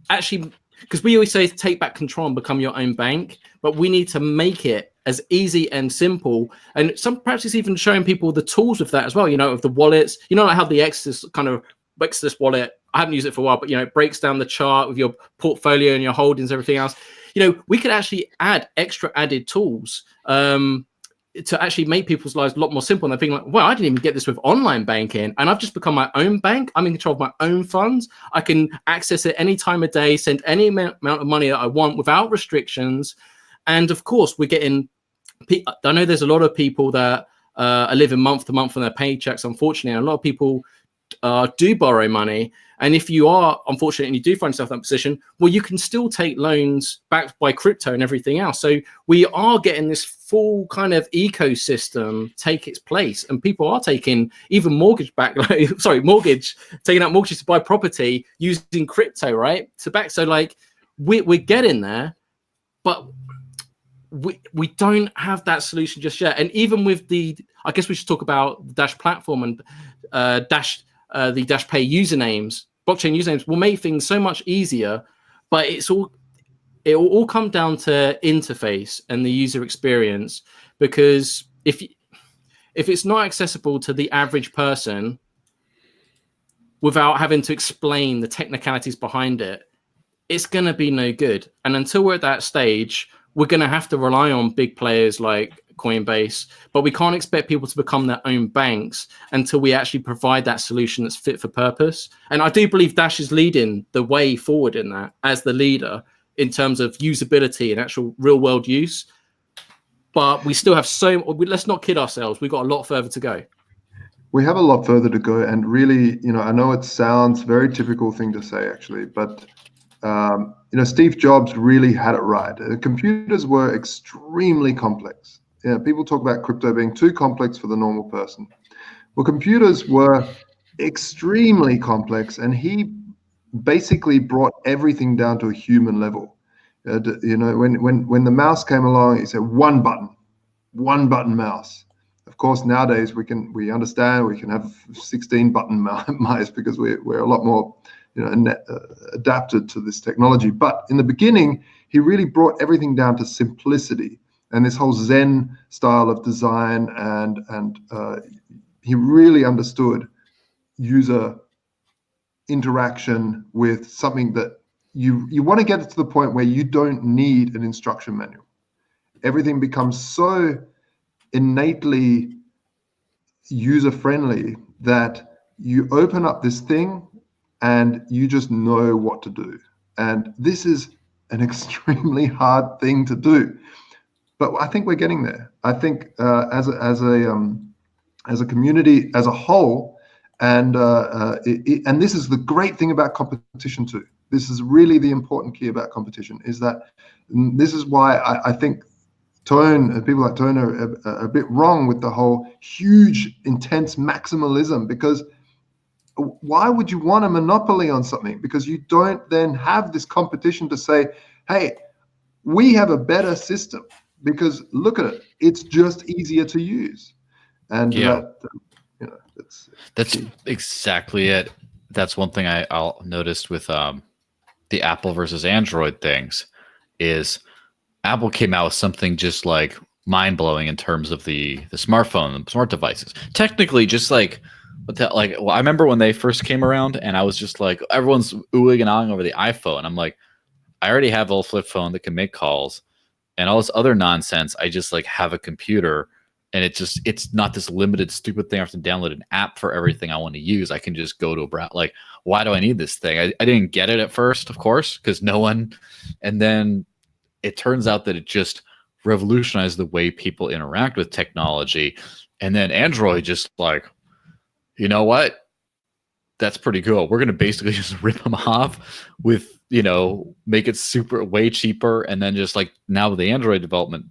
actually, because we always say take back control and become your own bank, but we need to make it as easy and simple. And perhaps it's even showing people the tools of that as well. Of the wallets. Like how the Exodus wallet. I haven't used it for a while, but it breaks down the chart with your portfolio and your holdings, everything else. We could actually add extra added tools to actually make people's lives a lot more simple. And they're thinking like, well, I didn't even get this with online banking, and I've just become my own bank. I'm in control of my own funds. I can access it any time of day, send any amount of money that I want without restrictions. And of course, we're getting, I know there's a lot of people that are living month to month on their paychecks, unfortunately. And a lot of people do borrow money. And if you are unfortunate and you do find yourself in that position, well, you can still take loans backed by crypto and everything else. So we are getting this full kind of ecosystem take its place, and people are taking even taking out mortgages to buy property using crypto, right? So like we're getting there, but we don't have that solution just yet. And even with I guess we should talk about the Dash platform and the Dash Pay usernames. Blockchain usernames will make things so much easier, but it's all it will all come down to interface and the user experience, because if it's not accessible to the average person without having to explain the technicalities behind it, it's going to be no good. And until we're at that stage, we're going to have to rely on big players like Coinbase, but we can't expect people to become their own banks until we actually provide that solution that's fit for purpose. And I do believe Dash is leading the way forward in that as the leader in terms of usability and actual real world use. But we still have let's not kid ourselves. We've got a lot further to go. We have a lot further to go. And really, I know it sounds very typical thing to say, actually, but Steve Jobs really had it right. Computers were extremely complex. People talk about crypto being too complex for the normal person. Well, computers were extremely complex, and he basically brought everything down to a human level. When the mouse came along, he said one button mouse. Of course, nowadays we understand we can have 16-button mice because we're a lot more adapted to this technology. But in the beginning, he really brought everything down to simplicity and this whole Zen style of design, and he really understood user interaction with something that you want to get it to the point where you don't need an instruction manual. Everything becomes so innately user-friendly that you open up this thing and you just know what to do. And this is an extremely hard thing to do, but I think we're getting there. I think as a community as a whole, and this is the great thing about competition too. This is really the important key about competition, is that this is why I think people like Tone are a bit wrong with the whole huge, intense maximalism, because why would you want a monopoly on something? Because you don't then have this competition to say, hey, we have a better system because look at it, it's just easier to use. And that's exactly it. That's one thing I'll noticed with the Apple versus Android things is Apple came out with something just like mind-blowing in terms of the smartphone and smart devices. Technically, just like I remember when they first came around, and I was just like, everyone's oohing and ahhing over the iPhone. I'm like, I already have a little flip phone that can make calls and all this other nonsense. I just like have a computer, and it's not this limited stupid thing. I have to download an app for everything I want to use. I can just go to a browser. Like, why do I need this thing? I didn't get it at first, of course, because no one. And then it turns out that it just revolutionized the way people interact with technology. And then Android just like, you know what? That's pretty cool. We're going to basically just rip them off with, make it way cheaper. And then just like now the Android development,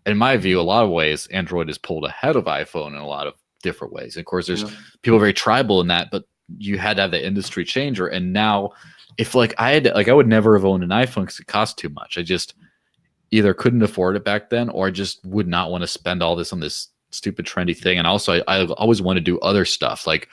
in my view, a lot of ways, Android is pulled ahead of iPhone in a lot of different ways. And of course, there's people very tribal in that, but you had to have the industry changer. And now if I would never have owned an iPhone because it cost too much. I just either couldn't afford it back then, or I just would not want to spend all this on this stupid trendy thing. And also I always want to do other stuff like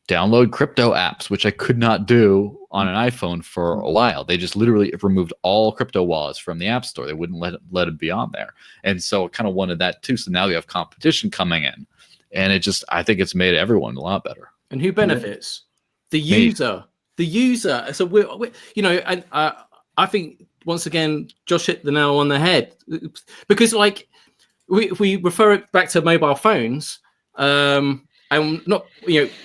download crypto apps, which I could not do on an iPhone for a while. They just literally removed all crypto wallets from the App Store. They wouldn't let it be on there. And so I kind of wanted that too. So now we have competition coming in, and I think it's made everyone a lot better. And who benefits? The user. The user. So and I think once again, Josh hit the nail on the head, because we refer it back to mobile phones, and not,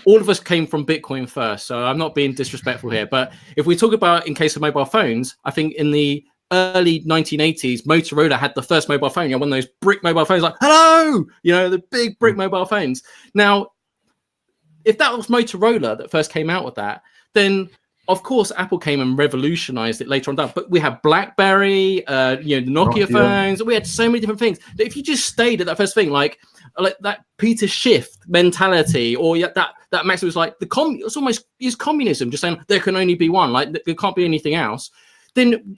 all of us came from Bitcoin first, so I'm not being disrespectful here. But if we talk about in case of mobile phones, I think in the early 1980s, Motorola had the first mobile phone. One of those brick mobile phones, like hello, the big brick mobile phones. Now, if that was Motorola that first came out with that, then of course Apple came and revolutionized it later on down. But we have BlackBerry, the Nokia phones. We had so many different things that if you just stayed at that first thing, like that Peter Schiff mentality, or that Max was like it's almost is communism, just saying there can only be one, like there can't be anything else. Then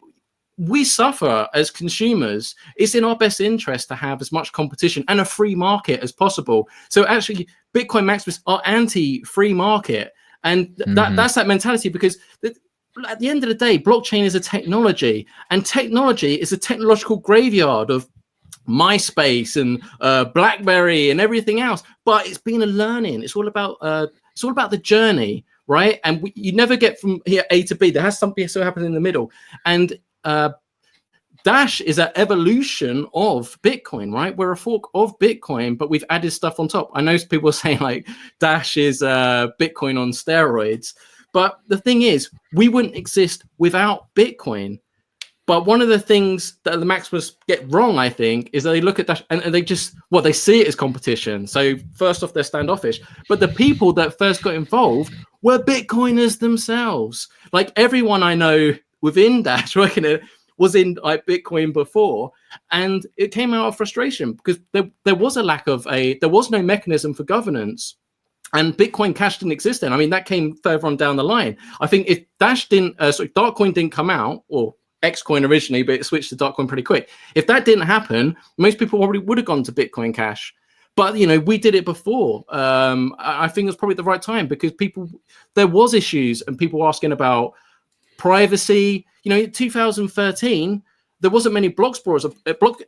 we suffer as consumers. It's in our best interest to have as much competition and a free market as possible. So actually, Bitcoin maximalists are anti-free market, and that's that mentality, because at the end of the day, blockchain is a technology, and technology is a technological graveyard of MySpace and BlackBerry and everything else. But it's been a learning. It's all about the journey, right? And you never get from here A to B. There has something so happen in the middle, and Dash is an evolution of Bitcoin, right? We're a fork of Bitcoin, but we've added stuff on top. I know people are saying like Dash is Bitcoin on steroids, but the thing is, we wouldn't exist without Bitcoin. But one of the things that the Maximus get wrong, I think, is that they look at Dash and they just, they see it as competition. So first off, they're standoffish. But the people that first got involved were Bitcoiners themselves. Like everyone I know within Dash working it was in like Bitcoin before, and it came out of frustration because there was a lack of there was no mechanism for governance, and Bitcoin Cash didn't exist then. I mean, that came further on down the line. I think if Darkcoin didn't come out, or Xcoin originally, but it switched to Darkcoin pretty quick. If that didn't happen, most people probably would have gone to Bitcoin Cash. But we did it before. I think it was probably the right time because there was issues and people were asking about privacy. In 2013, there wasn't many block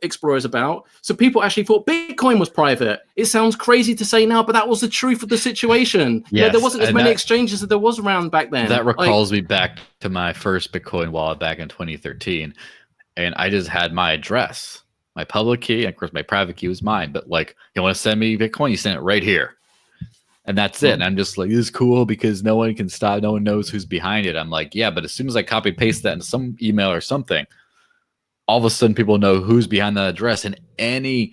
explorers about, so people actually thought Bitcoin was private. It sounds crazy to say now, but that was the truth of the situation. Yes, there wasn't as many exchanges as there was around back then. That recalls me back to my first Bitcoin wallet back in 2013, and I just had my address, my public key, and of course my private key was mine. But like, you want to send me Bitcoin, you send it right here. And that's it. And I'm just like, this is cool because no one can stop. No one knows who's behind it. I'm like, yeah, but as soon as I copy paste that into some email or something, all of a sudden people know who's behind that address, and any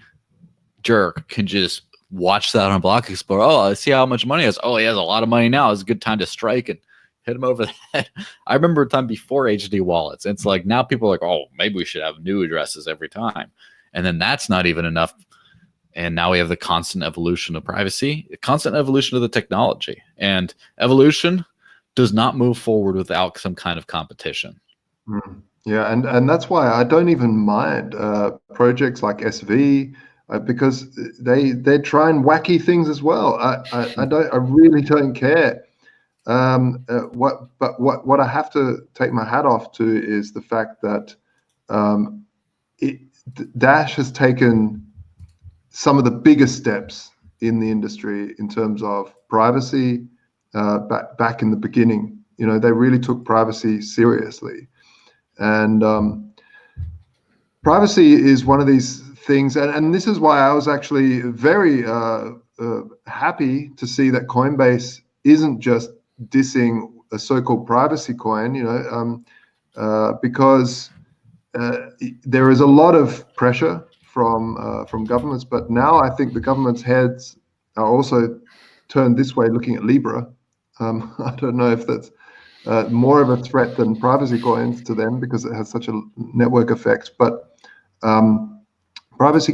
jerk can just watch that on Block Explorer. Oh, I see how much money he has. Oh, he has a lot of money now. It's a good time to strike and hit him over the head. I remember a time before HD wallets. It's like now people are like, oh, maybe we should have new addresses every time. And then that's not even enough. And now we have the constant evolution of privacy, the constant evolution of the technology. And evolution does not move forward without some kind of competition. Yeah, and that's why I don't even mind projects like SV because they try and wacky things as well. I really don't care. What I have to take my hat off to is the fact that Dash has taken some of the biggest steps in the industry in terms of privacy back in the beginning. They really took privacy seriously. And privacy is one of these things. And this is why I was actually very happy to see that Coinbase isn't just dissing a so-called privacy coin, because there is a lot of pressure from governments, but now I think the government's heads are also turned this way, looking at Libra. I don't know if that's more of a threat than privacy coins to them because it has such a network effect. But privacy,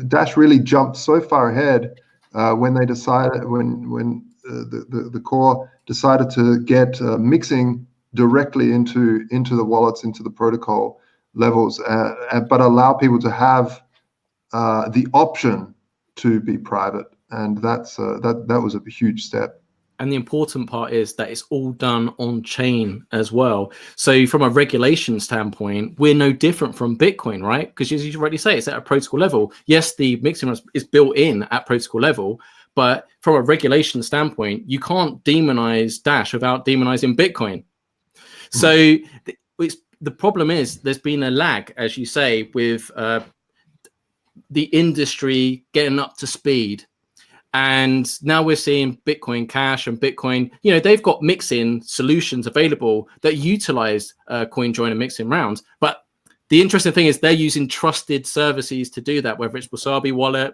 Dash really jumped so far ahead when they decided, when the core decided to get mixing directly into the wallets, into the protocol levels, but allow people to have the option to be private, and that was a huge step. And the important part is that it's all done on chain as well. So from a regulation standpoint, we're no different from Bitcoin, right? Because as you already say, it's at a protocol level. Yes, the mixing is built in at protocol level, but from a regulation standpoint, you can't demonize Dash without demonizing Bitcoin. So the problem is there's been a lag, as you say, with the industry getting up to speed. And now we're seeing Bitcoin Cash and Bitcoin, they've got mixing solutions available that utilize coin join and mixing rounds. But the interesting thing is they're using trusted services to do that, whether it's Wasabi wallet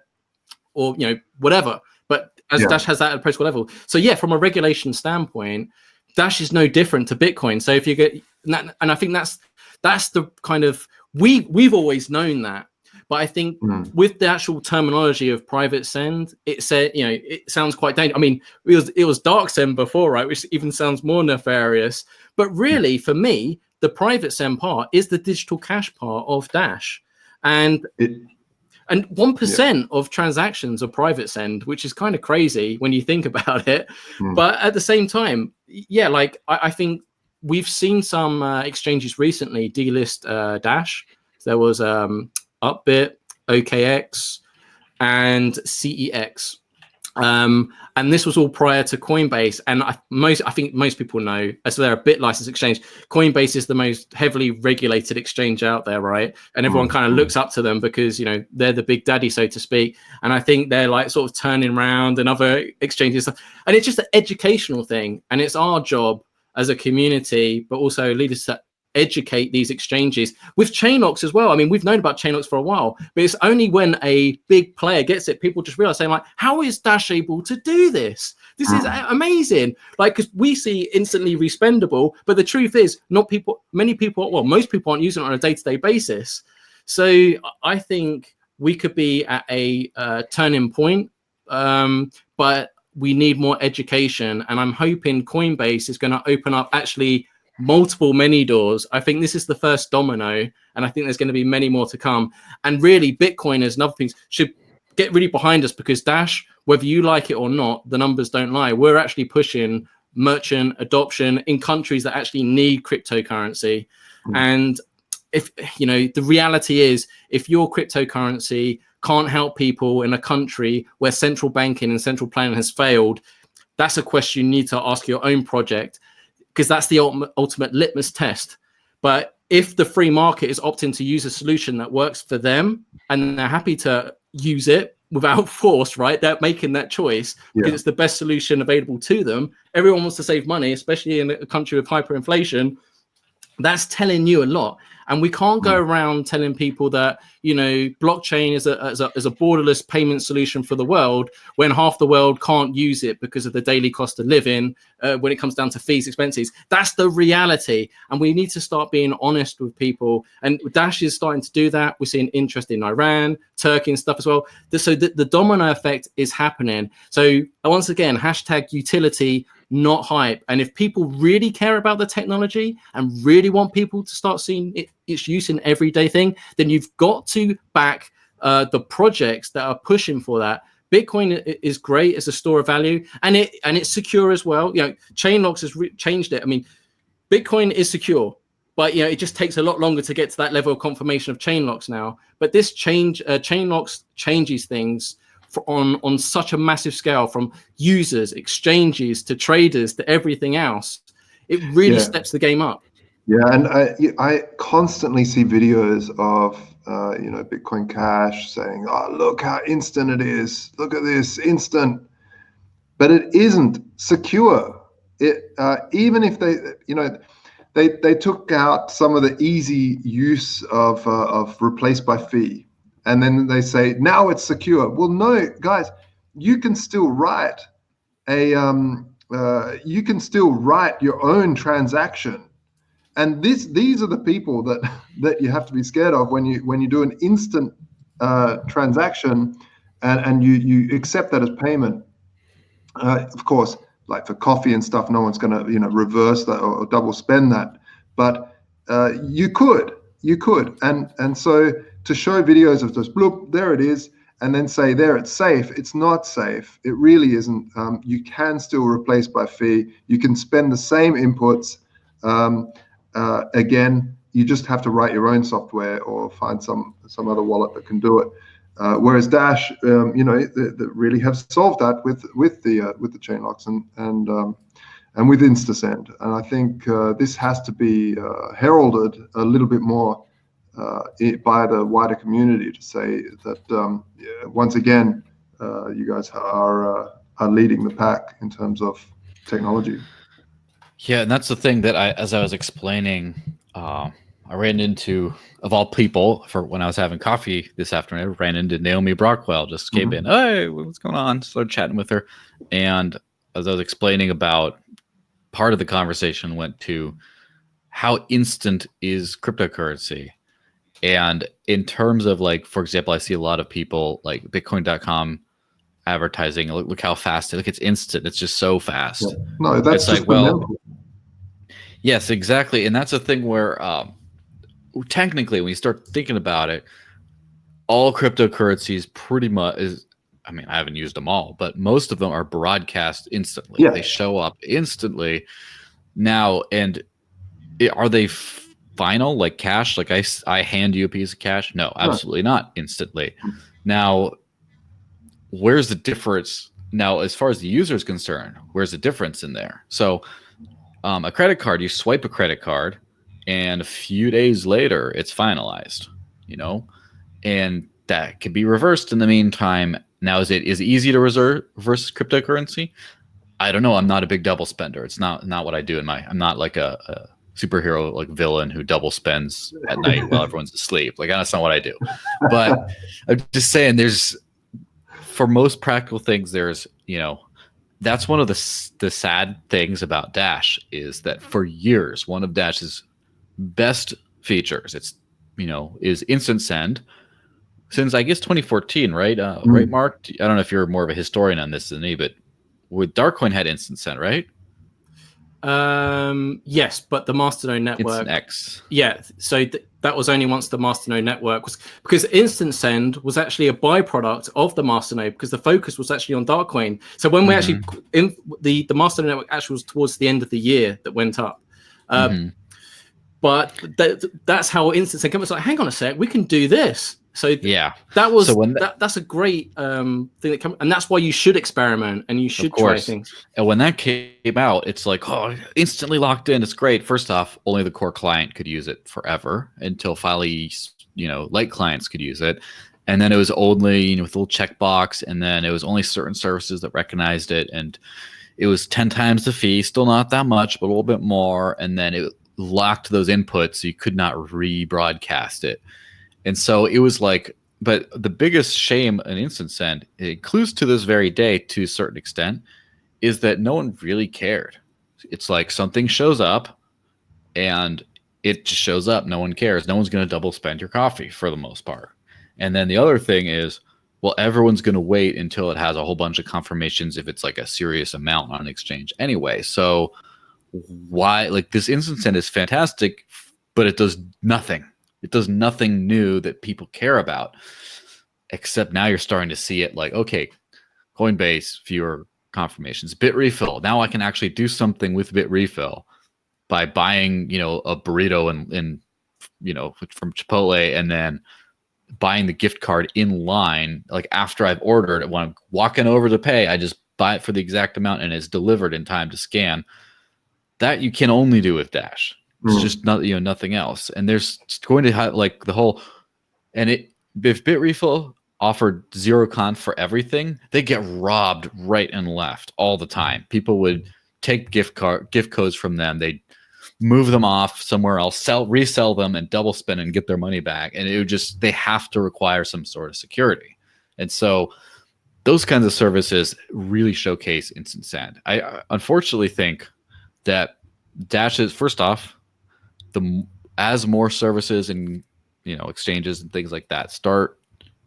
or, whatever. But Dash has that at a protocol level. So yeah, from a regulation standpoint, Dash is no different to Bitcoin. So if you get, and I think that's the kind of, we've always known that. But I think with the actual terminology of private send, it said, it sounds quite dangerous. I mean, it was dark send before, right? Which even sounds more nefarious. But really, for me, the private send part is the digital cash part of Dash, and 1% of transactions are private send, which is kind of crazy when you think about it. But at the same time, I think we've seen some exchanges recently delist Dash. There was Upbit, OKX, and CEX. And this was all prior to Coinbase. And I think most people know, as they're a bit licensed exchange, Coinbase is the most heavily regulated exchange out there, right? And everyone kind of looks up to them because, you know, they're the big daddy, so to speak. And I think they're like sort of turning around and other exchanges. And it's just an educational thing. And it's our job as a community, but also leaders to educate these exchanges with ChainLocks as well. I mean, we've known about ChainLocks for a while, but it's only when a big player gets it, people just realize, saying like, how is Dash able to do this? This is amazing. Like, because we see instantly respendable, but the truth is most people aren't using it on a day-to-day basis. So I think we could be at a turning point, but we need more education. And I'm hoping Coinbase is going to open up actually many doors. I think this is the first domino, and I think there's going to be many more to come. And really, Bitcoiners and other things should get really behind us, because Dash, whether you like it or not, the numbers don't lie. We're actually pushing merchant adoption in countries that actually need cryptocurrency. And if you know, the reality is, if your cryptocurrency can't help people in a country where central banking and central planning has failed, that's a question you need to ask your own project, because that's the ultimate litmus test. But if the free market is opting to use a solution that works for them and they're happy to use it without force, right? They're making that choice because it's the best solution available to them. Everyone wants to save money, especially in a country with hyperinflation. That's telling you a lot. And we can't go around telling people that, you know, blockchain is a borderless payment solution for the world, when half the world can't use it because of the daily cost of living, when it comes down to fees, expenses. That's the reality. And we need to start being honest with people. And Dash is starting to do that. We're seeing interest in Iran, Turkey and stuff as well. So the domino effect is happening. So once again, hashtag utility, not hype. And if people really care about the technology and really want people to start seeing its use in everyday thing, then you've got to back the projects that are pushing for that. Bitcoin is great as a store of value, and it's secure as well. You know, ChainLocks has changed it. I mean, Bitcoin is secure, but you know, it just takes a lot longer to get to that level of confirmation of ChainLocks now. But this ChainLocks changes things on such a massive scale, from users, exchanges, to traders, to everything else. It really steps the game up. Yeah, and I constantly see videos of Bitcoin Cash saying, "Oh, look how instant it is! Look at this, instant!" But it isn't secure. It even if they took out some of the easy use of replace by fee. And then they say, now it's secure. Well, no, guys, you can still write your own transaction. And these are the people that you have to be scared of when you do an instant transaction and you accept that as payment. Of course, like for coffee and stuff, no one's going to reverse that or double spend that. But you could, and so to show videos of just bloop, there it is, and then say there it's safe. It's not safe. It really isn't. You can still replace by fee. You can spend the same inputs. Again, you just have to write your own software or find some other wallet that can do it. Whereas Dash, they really have solved that with the ChainLocks and with InstaSend. And I think this has to be heralded a little bit more by the wider community, to say that once again, you guys are leading the pack in terms of technology. Yeah, and that's the thing that as I was explaining, I ran into, of all people, for when I was having coffee this afternoon, I ran into Naomi Brockwell, just came in, hey, what's going on? Started chatting with her. And as I was explaining about, part of the conversation went to how instant is cryptocurrency. And in terms of, like, for example, I see a lot of people like Bitcoin.com advertising. Look how fast it's instant. It's just so fast. Yeah. No, that's it's like, well, yes, exactly. And that's a thing where technically, when you start thinking about it, all cryptocurrencies pretty much is, I mean, I haven't used them all, but most of them are broadcast instantly. Yeah. They show up instantly now. And are they final like cash? Like I hand you a piece of cash? No, absolutely not instantly. Now, where's the difference? Now, as far as the user is concerned, where's the difference in there? So a credit card, you swipe a credit card, and a few days later, it's finalized, and that could be reversed in the meantime. Now, is it easy to reverse cryptocurrency? I don't know. I'm not a big double spender. It's not what I do I'm not like a superhero like villain who double spends at night while everyone's asleep. Like that's not what I do. But I'm just saying, for most practical things, there's that's one of the sad things about Dash is that for years, one of Dash's best features, is instant send since I guess 2014, right? Right, Mark? I don't know if you're more of a historian on this than me, but with Darkcoin had instant send, right? Yes, but the Masternode network. Instant X. Yeah, so that was only once the Masternode network was, because instant send was actually a byproduct of the Masternode, because the focus was actually on Darkcoin. So when we actually in the Masternode network actually was towards the end of the year that went up. But that's how instant send came. It's like, hang on a sec, we can do this. So yeah, that was that's a great thing that came, and that's why you should experiment and you should try things. And when that came out, it's like, oh, instantly locked in. It's great. First off, only the core client could use it forever until finally, light clients could use it. And then it was only with a little checkbox, and then it was only certain services that recognized it, and it was 10 times the fee, still not that much, but a little bit more. And then it locked those inputs, so you could not rebroadcast it. And so it was like, but the biggest shame in instant send, it includes to this very day to a certain extent, is that no one really cared. It's like something shows up and it just shows up. No one cares. No one's going to double spend your coffee for the most part. And then the other thing is, well, everyone's going to wait until it has a whole bunch of confirmations if it's like a serious amount on exchange anyway. So why, like, this instant send is fantastic, but it does nothing. It does nothing new that people care about, except now you're starting to see it like, okay, Coinbase, fewer confirmations, bit refill. Now I can actually do something with bit refill by buying, a burrito and from Chipotle, and then buying the gift card in line. Like after I've ordered, when I'm walking over to pay, I just buy it for the exact amount and it's delivered in time to scan. That you can only do with Dash. It's just not, nothing else. And there's going to have like the whole, and if Bitrefill offered zero conf for everything, they get robbed right and left all the time. People would take gift codes from them. They'd move them off somewhere else, resell them and double spend and get their money back. And it would they have to require some sort of security. And so those kinds of services really showcase instant send. I unfortunately think that Dash is, first off, as more services and exchanges and things like that start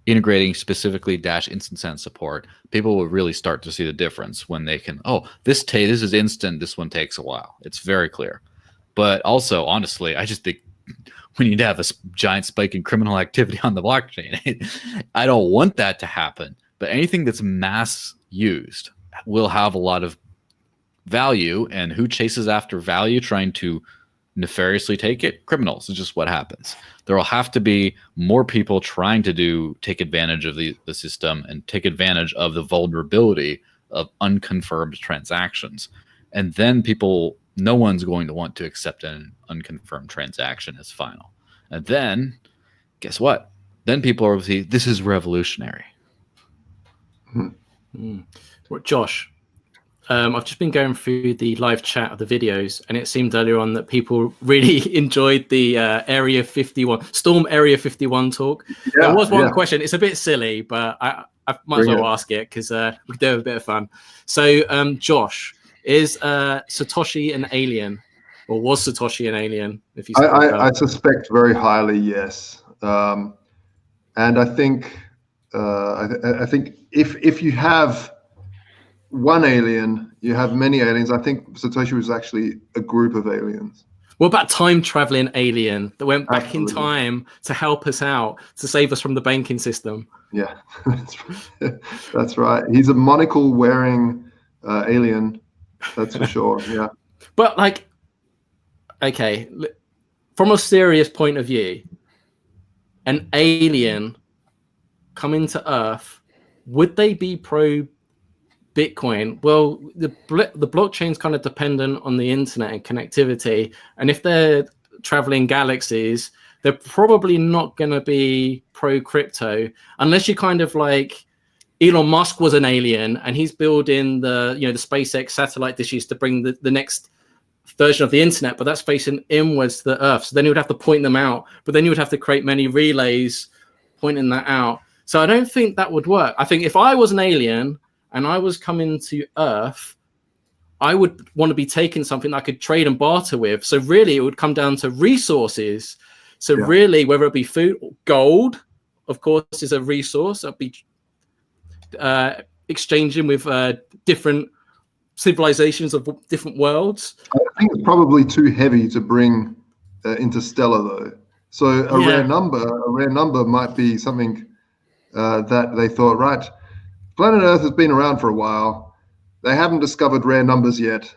integrating specifically Dash instant send support, people will really start to see the difference when they can, this is instant, this one takes a while. It's very clear. But also, honestly, I just think we need to have a giant spike in criminal activity on the blockchain. I don't want that to happen, but anything that's mass used will have a lot of value, and who chases after value trying to nefariously take it? Criminals. It's just what happens. There will have to be more people trying to take advantage of the system and take advantage of the vulnerability of unconfirmed transactions. And then no one's going to want to accept an unconfirmed transaction as final. And then, guess what? Then people are see, this is revolutionary. Well, Josh, I've just been going through the live chat of the videos, and it seemed earlier on that people really enjoyed the Storm Area 51 talk. Yeah, there was one question. It's a bit silly, but I might as well ask it because we could do a bit of fun. So, Josh, is Satoshi an alien, or was Satoshi an alien? If you, I suspect very highly, yes. And I think if you have one alien, you have many aliens. I think Satoshi was actually a group of aliens. What about time-traveling alien that went back in time to help us out, to save us from the banking system? Yeah, that's right. He's a monocle-wearing alien, that's for sure, yeah. But, like, okay, from a serious point of view, an alien coming to Earth, would they be pro Bitcoin? Well, the blockchain's kind of dependent on the internet and connectivity, and if they're traveling galaxies, they're probably not going to be pro crypto unless you kind of like Elon Musk was an alien and he's building the the SpaceX satellite dishes to bring the next version of the internet, but that's facing inwards to the Earth. So then you would have to point them out, but then you would have to create many relays pointing that out. So I don't think that would work. I think if I was an alien and I was coming to Earth, I would want to be taking something I could trade and barter with. So really, it would come down to resources. So really, whether it be food, gold, of course, is a resource. I'd be exchanging with different civilizations of different worlds. I think it's probably too heavy to bring interstellar though. So a rare number might be something that they thought, right, planet Earth has been around for a while. They haven't discovered rare numbers yet.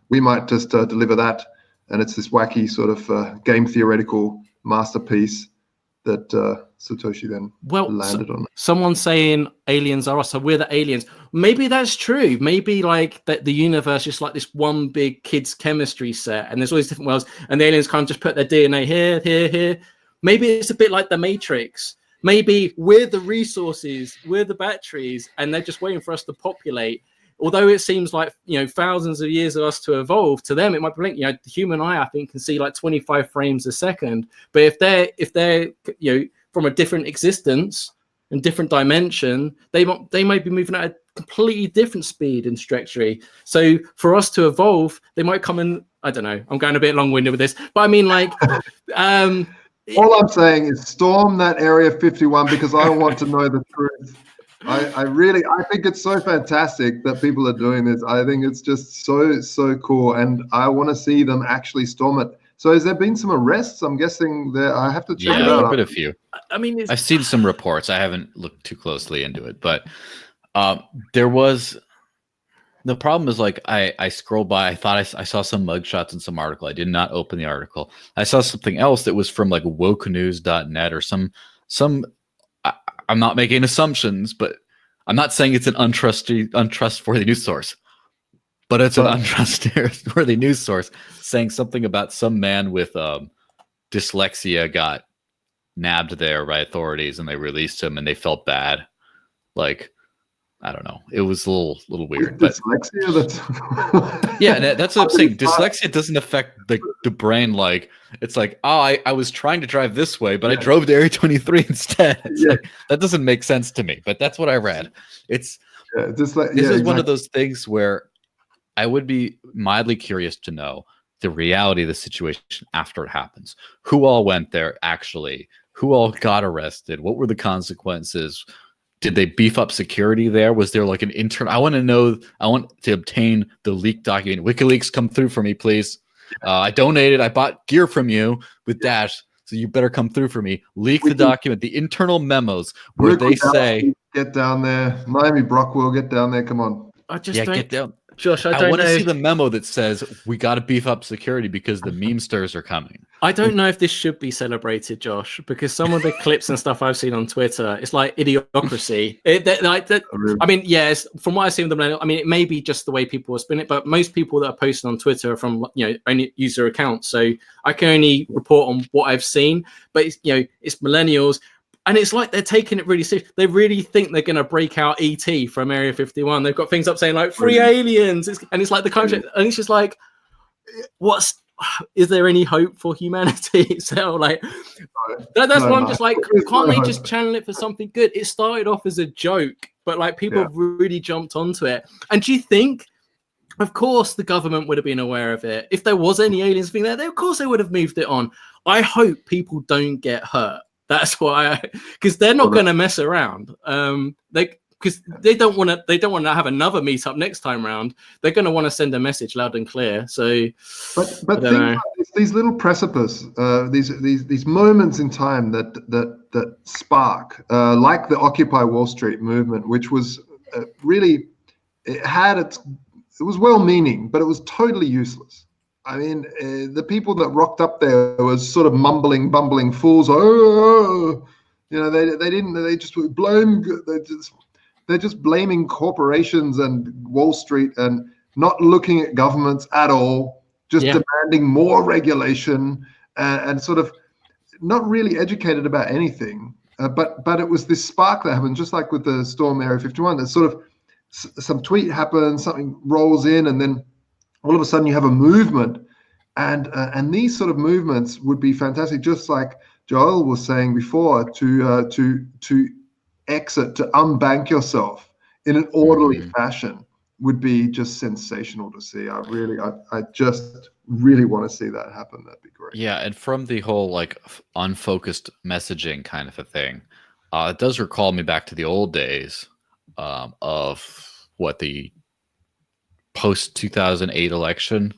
We might just deliver that. And it's this wacky sort of game theoretical masterpiece that Satoshi then landed on. Someone's saying aliens are us, so we're the aliens. Maybe that's true. Maybe like that the universe is like this one big kids' chemistry set, and there's all these different worlds, and the aliens can't just put their DNA here. Maybe it's a bit like the Matrix. Maybe we're the resources, we're the batteries, and they're just waiting for us to populate. Although it seems like thousands of years of us to evolve, to them it might blink. The human eye, I think, can see like 25 frames a second. But if they're from a different existence and different dimension, they might be moving at a completely different speed and trajectory. So for us to evolve, they might come in. I don't know. I'm going a bit long-winded with this, but I mean, like, all I'm saying is storm that Area 51 because I want to know the truth. I think it's so fantastic that people are doing this. I think it's just so cool, and I want to see them actually storm it. So has there been some arrests? I'm guessing there. I have to check it out. Yeah, there have been a few. I mean, I've seen some reports. I haven't looked too closely into it, but there was. The problem is, like, I scrolled by. I thought I saw some mugshots in some article. I did not open the article. I saw something else that was from like wokenews.net or some. I'm not making assumptions, but I'm not saying it's an untrustworthy news source. But it's an untrustworthy news source saying something about some man with dyslexia got nabbed there by authorities and they released him and they felt bad. Like, I don't know. It was a little weird. But dyslexia, that's what I'm saying. Dyslexia doesn't affect the brain. Like, it's like, oh, I was trying to drive this way, but I drove to Area 23 instead. It's like, that doesn't make sense to me. But that's what I read. This is one of those things where I would be mildly curious to know the reality of the situation after it happens. Who all went there, actually? Who all got arrested? What were the consequences? Did they beef up security there? Was there like an intern? I want to know. I want to obtain the leaked document. WikiLeaks, come through for me, please. I donated. I bought gear from you with Dash, so you better come through for me. Leak the document, the internal memos where they say, "Get down there, Miami Brockwell. Get down there. Come on." Get down. Josh, I want to see the memo that says we got to beef up security because the memesters are coming. I don't know if this should be celebrated, Josh, because some of the clips and stuff I've seen on Twitter, it's like idiocracy. I mean, yes, from what I've seen with them, I mean, it may be just the way people are spinning it, but most people that are posting on Twitter are from only user accounts, so I can only report on what I've seen. But it's millennials. And it's like they're taking it really serious. They really think they're going to break out ET from Area 51. They've got things up saying like free aliens. And it's like the country. And it's just like, is there any hope for humanity? So like, that's why I'm just like, can't they just channel it for something good? It started off as a joke, but like people have really jumped onto it. And do you think, of course, the government would have been aware of it. If there was any aliens being there, of course they would have moved it on. I hope people don't get hurt. That's why, because they're not going to mess around. Because they don't want to have another meetup next time round. They're going to want to send a message loud and clear. So, but think about these little precipice, these moments in time that spark, like the Occupy Wall Street movement, which was really, it was well-meaning, but it was totally useless. I mean, the people that rocked up there was sort of mumbling, bumbling fools. Oh, you know, they just blame. They're just blaming corporations and Wall Street and not looking at governments at all, just demanding more regulation and sort of not really educated about anything. But it was this spark that happened, just like with the Storm Area 51. There's sort of some tweet happens, something rolls in, and then all of a sudden you have a movement. And these sort of movements would be fantastic, just like Joel was saying before, to exit, to unbank yourself in an orderly fashion would be just sensational to see. I just really want to see that happen. That'd be great. Yeah, and from the whole like unfocused messaging kind of a thing, it does recall me back to the old days of what the post 2008 election,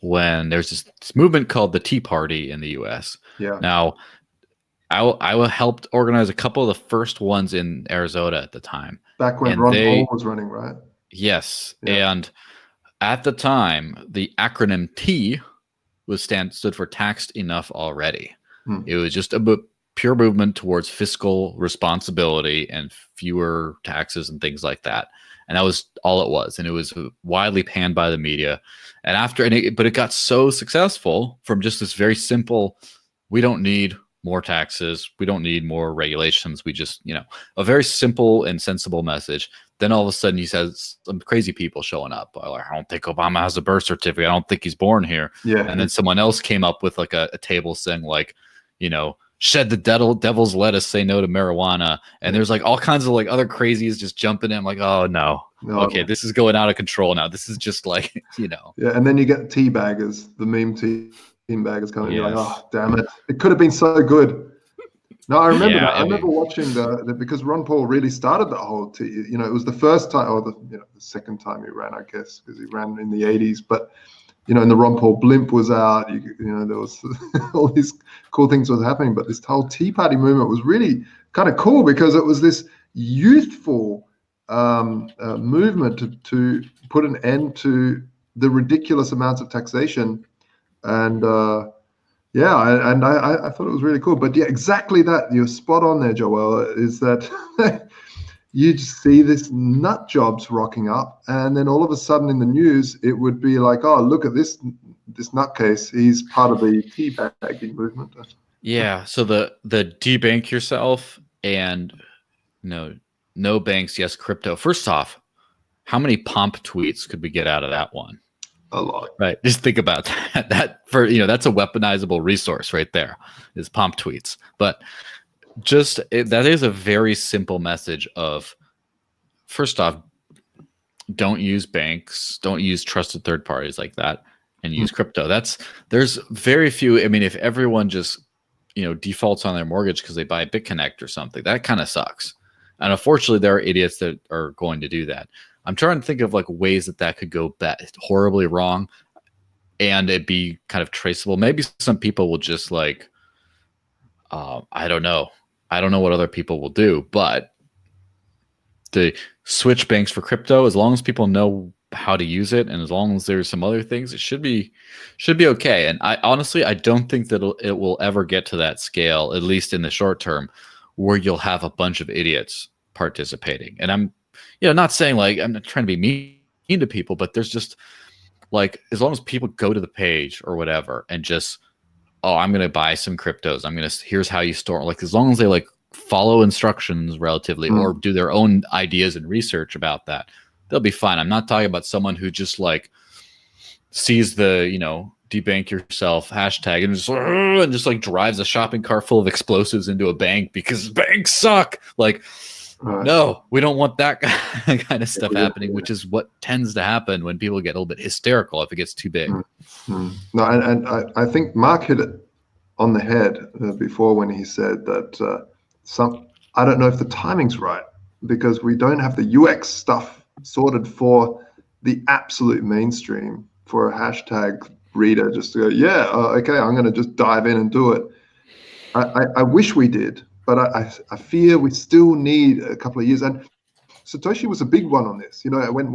when there's this movement called the Tea Party in the U.S. Yeah. Now, I helped organize a couple of the first ones in Arizona at the time. Back when Ron Paul was running, right? Yes. Yeah. And at the time, the acronym T stood for Taxed Enough Already. It was just a pure movement towards fiscal responsibility and fewer taxes and things like that. And that was all it was. And it was widely panned by the media. And but it got so successful from just this very simple, we don't need more taxes, we don't need more regulations, we just, a very simple and sensible message. Then all of a sudden he says some crazy people showing up. Like, I don't think Obama has a birth certificate. I don't think he's born here. Yeah. And then someone else came up with like a table saying like, shed the devil's lettuce, say no to marijuana. And there's like all kinds of like other crazies just jumping in. I'm like, oh no. Okay, this is going out of control now. This is just like, Yeah, and then you get teabaggers, the meme teabaggers coming. You're like, oh, damn it. It could have been so good. No, I remember that. I remember watching because Ron Paul really started that whole, it was the first time, or the second time he ran, I guess, because he ran in the 80s. But, and the Ron Paul blimp was out, there was all these cool things was happening. But this whole Tea Party movement was really kind of cool because it was this youthful movement to put an end to the ridiculous amounts of taxation. And I thought it was really cool. But yeah, exactly that. You're spot on there, Joel, is that you just see this nut jobs rocking up, and then all of a sudden in the news, it would be like, oh, look at this nutcase. He's part of the teabagging movement. Yeah. So the debank yourself and no banks, yes crypto. First off, how many pomp tweets could we get out of that one? A lot. Right. Just think about that. That's a weaponizable resource right there, is pomp tweets. But that is a very simple message of, first off, don't use banks, don't use trusted third parties like that, and use crypto. There's very few. I mean, if everyone just defaults on their mortgage because they buy BitConnect or something, that kind of sucks. And unfortunately, there are idiots that are going to do that. I'm trying to think of like ways that could go horribly wrong and it be kind of traceable. Maybe some people will just like, I don't know. I don't know what other people will do, but the switch banks for crypto, as long as people know how to use it, and as long as there's some other things, it should be okay. And I honestly don't think that it will ever get to that scale, at least in the short term, where you'll have a bunch of idiots participating. And I'm not saying like I'm not trying to be mean to people, but there's just like, as long as people go to the page or whatever and just, oh, I'm going to buy some cryptos, here's how you store, like, as long as they like follow instructions relatively or do their own ideas and research about that, they'll be fine. I'm not talking about someone who just like sees the, debank yourself hashtag and just like drives a shopping cart full of explosives into a bank because banks suck. Like, no, we don't want that kind of stuff happening, which is what tends to happen when people get a little bit hysterical if it gets too big. No, and I think Mark hit it on the head before when he said that I don't know if the timing's right, because we don't have the UX stuff sorted for the absolute mainstream for a hashtag reader just to go, okay, I'm going to just dive in and do it. I wish we did. But I fear we still need a couple of years. And Satoshi was a big one on this. When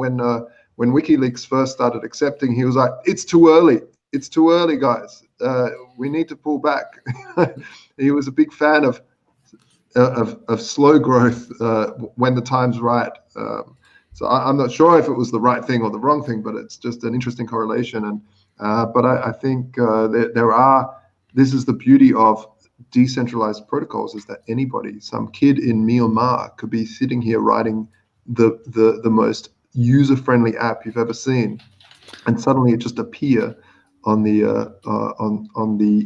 WikiLeaks first started accepting, he was like, it's too early. it's too early, guys. We need to pull back. He was a big fan of slow growth when the time's right. So I'm not sure if it was the right thing or the wrong thing, but it's just an interesting correlation. And but I think this is the beauty of decentralized protocols, is that anybody, some kid in Myanmar, could be sitting here writing the most user-friendly app you've ever seen, and suddenly it just appear on the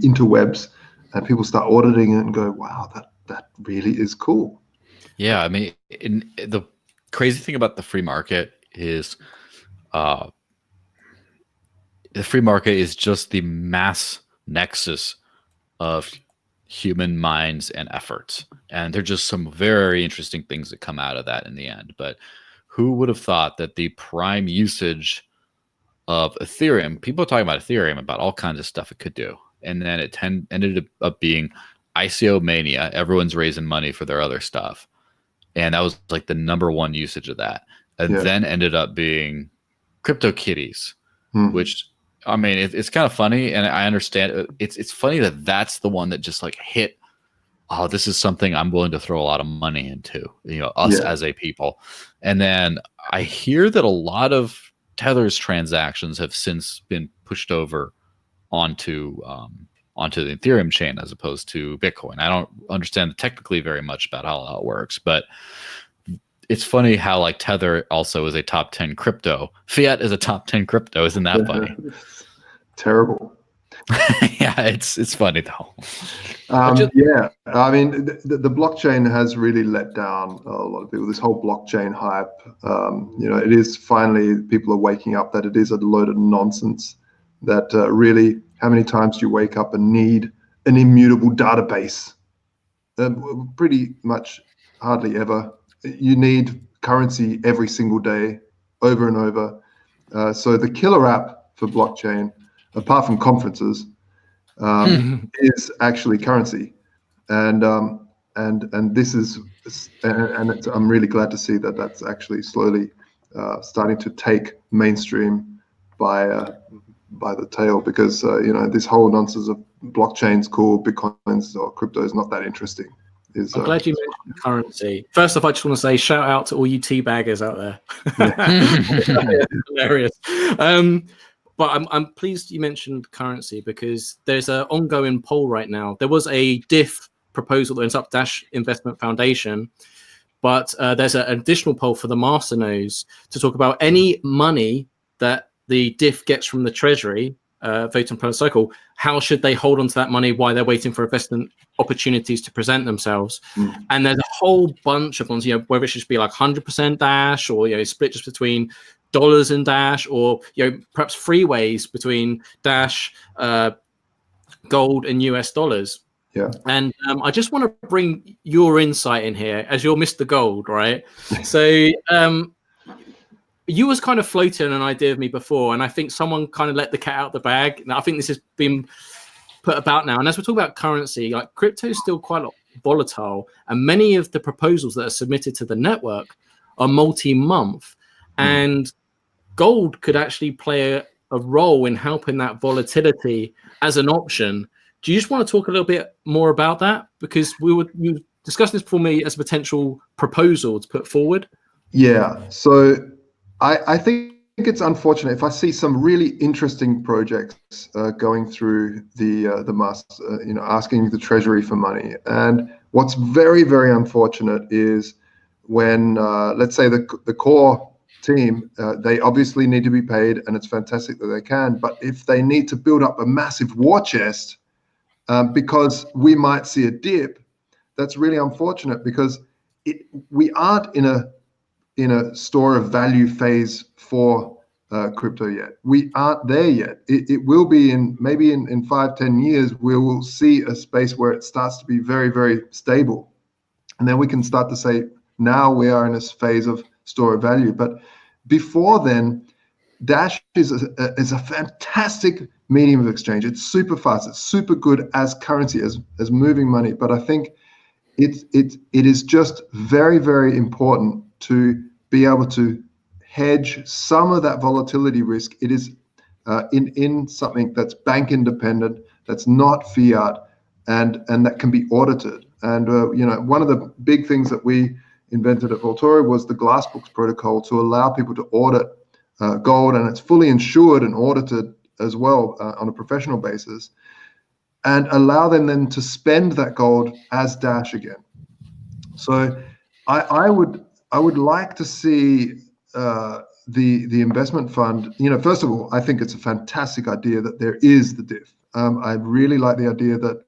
interwebs, and people start auditing it and go, wow, that really is cool. Yeah, I mean, the crazy thing about the free market is the free market is just the mass nexus of human minds and efforts. And there's just some very interesting things that come out of that in the end. But who would have thought that the prime usage of Ethereum, people are talking about Ethereum, about all kinds of stuff it could do. And then it ended up being ICO mania. Everyone's raising money for their other stuff. And that was like the #1 usage of that. And then ended up being CryptoKitties, which, I mean, it's kind of funny. And I understand it's funny that that's the one that just like hit, oh, this is something I'm willing to throw a lot of money into, us as a people. And then I hear that a lot of Tether's transactions have since been pushed over onto the Ethereum chain as opposed to Bitcoin. I don't understand technically very much about how that works, but it's funny how like Tether also is a top 10 crypto. Fiat is a top 10 crypto. Isn't that funny? Terrible. Yeah, it's funny though. Yeah, I mean, the blockchain has really let down a lot of people. This whole blockchain hype, it is finally, people are waking up that it is a load of nonsense. That really, how many times do you wake up and need an immutable database? Pretty much hardly ever. You need currency every single day, over and over. So the killer app for blockchain, apart from conferences, is actually currency, and this is, and I'm really glad to see that that's actually slowly starting to take mainstream by the tail, because this whole nonsense of blockchain's cool, bitcoins or crypto is not that interesting. I'm glad you mentioned currency. First off, I just want to say shout out to all you teabaggers out there. Hilarious. But I'm pleased you mentioned currency, because there's an ongoing poll right now. There was a DIF proposal that went up Dash Investment Foundation, but there's an additional poll for the masternodes to talk about any money that the DIF gets from the treasury, vote on per cycle. How should they hold on to that money while they're waiting for investment opportunities to present themselves? And there's a whole bunch of ones, whether it should be like 100% Dash, or split just between dollars and Dash, or perhaps freeways between Dash, gold, and US dollars. Yeah. And I just want to bring your insight in here, as you're Mr. Gold, right? So you was kind of floating an idea of me before, and I think someone kind of let the cat out the bag. Now I think this has been put about now. And as we're talking about currency, like crypto is still quite volatile, and many of the proposals that are submitted to the network are multi-month, and gold could actually play a role in helping that volatility as an option. Do you just want to talk a little bit more about that? Because you discussed this for me as a potential proposal to put forward. Yeah, so I think it's unfortunate if I see some really interesting projects going through the master, asking the treasury for money. And what's very, very unfortunate is when, let's say, the core team, they obviously need to be paid, and it's fantastic that they can. But if they need to build up a massive war chest because we might see a dip, that's really unfortunate, because we aren't in a store of value phase for crypto yet. We aren't there yet. It will be maybe in 5-10 years, we will see a space where it starts to be very, very stable. And then we can start to say, now we are in a phase of store of value. But before then, Dash is a fantastic medium of exchange. It's super fast. It's super good as currency, as moving money. But I think it is just very, very important to be able to hedge some of that volatility risk. It is in something that's bank independent, that's not fiat, and that can be audited. And one of the big things that we invented at Vaultoro was the Glassbooks protocol to allow people to audit gold, and it's fully insured and audited as well on a professional basis, and allow them then to spend that gold as Dash again. So I would like to see the investment fund. First of all, I think it's a fantastic idea that there is the diff. I really like the idea that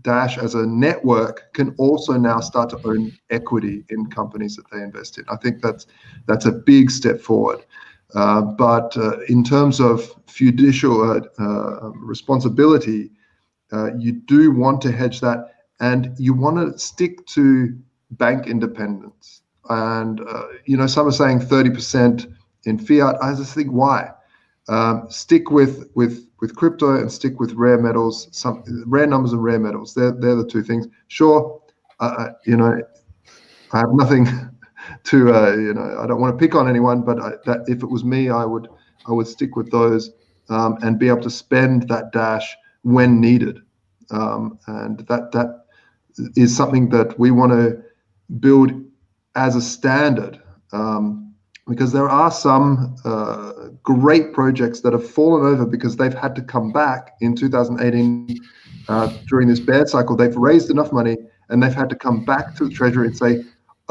Dash as a network can also now start to own equity in companies that they invest in. I think that's a big step forward. But in terms of fiducial responsibility, you do want to hedge that, and you want to stick to bank independence. And some are saying 30% in fiat. I just think, why? Stick with crypto and stick with rare metals, some rare numbers of rare metals. They're the two things. Sure, I have nothing to I don't want to pick on anyone, but that if it was me, I would stick with those and be able to spend that Dash when needed. And that is something that we want to build as a standard, because there are some great projects that have fallen over because they've had to come back in 2018 during this bear cycle. They've raised enough money and they've had to come back to the treasury and say,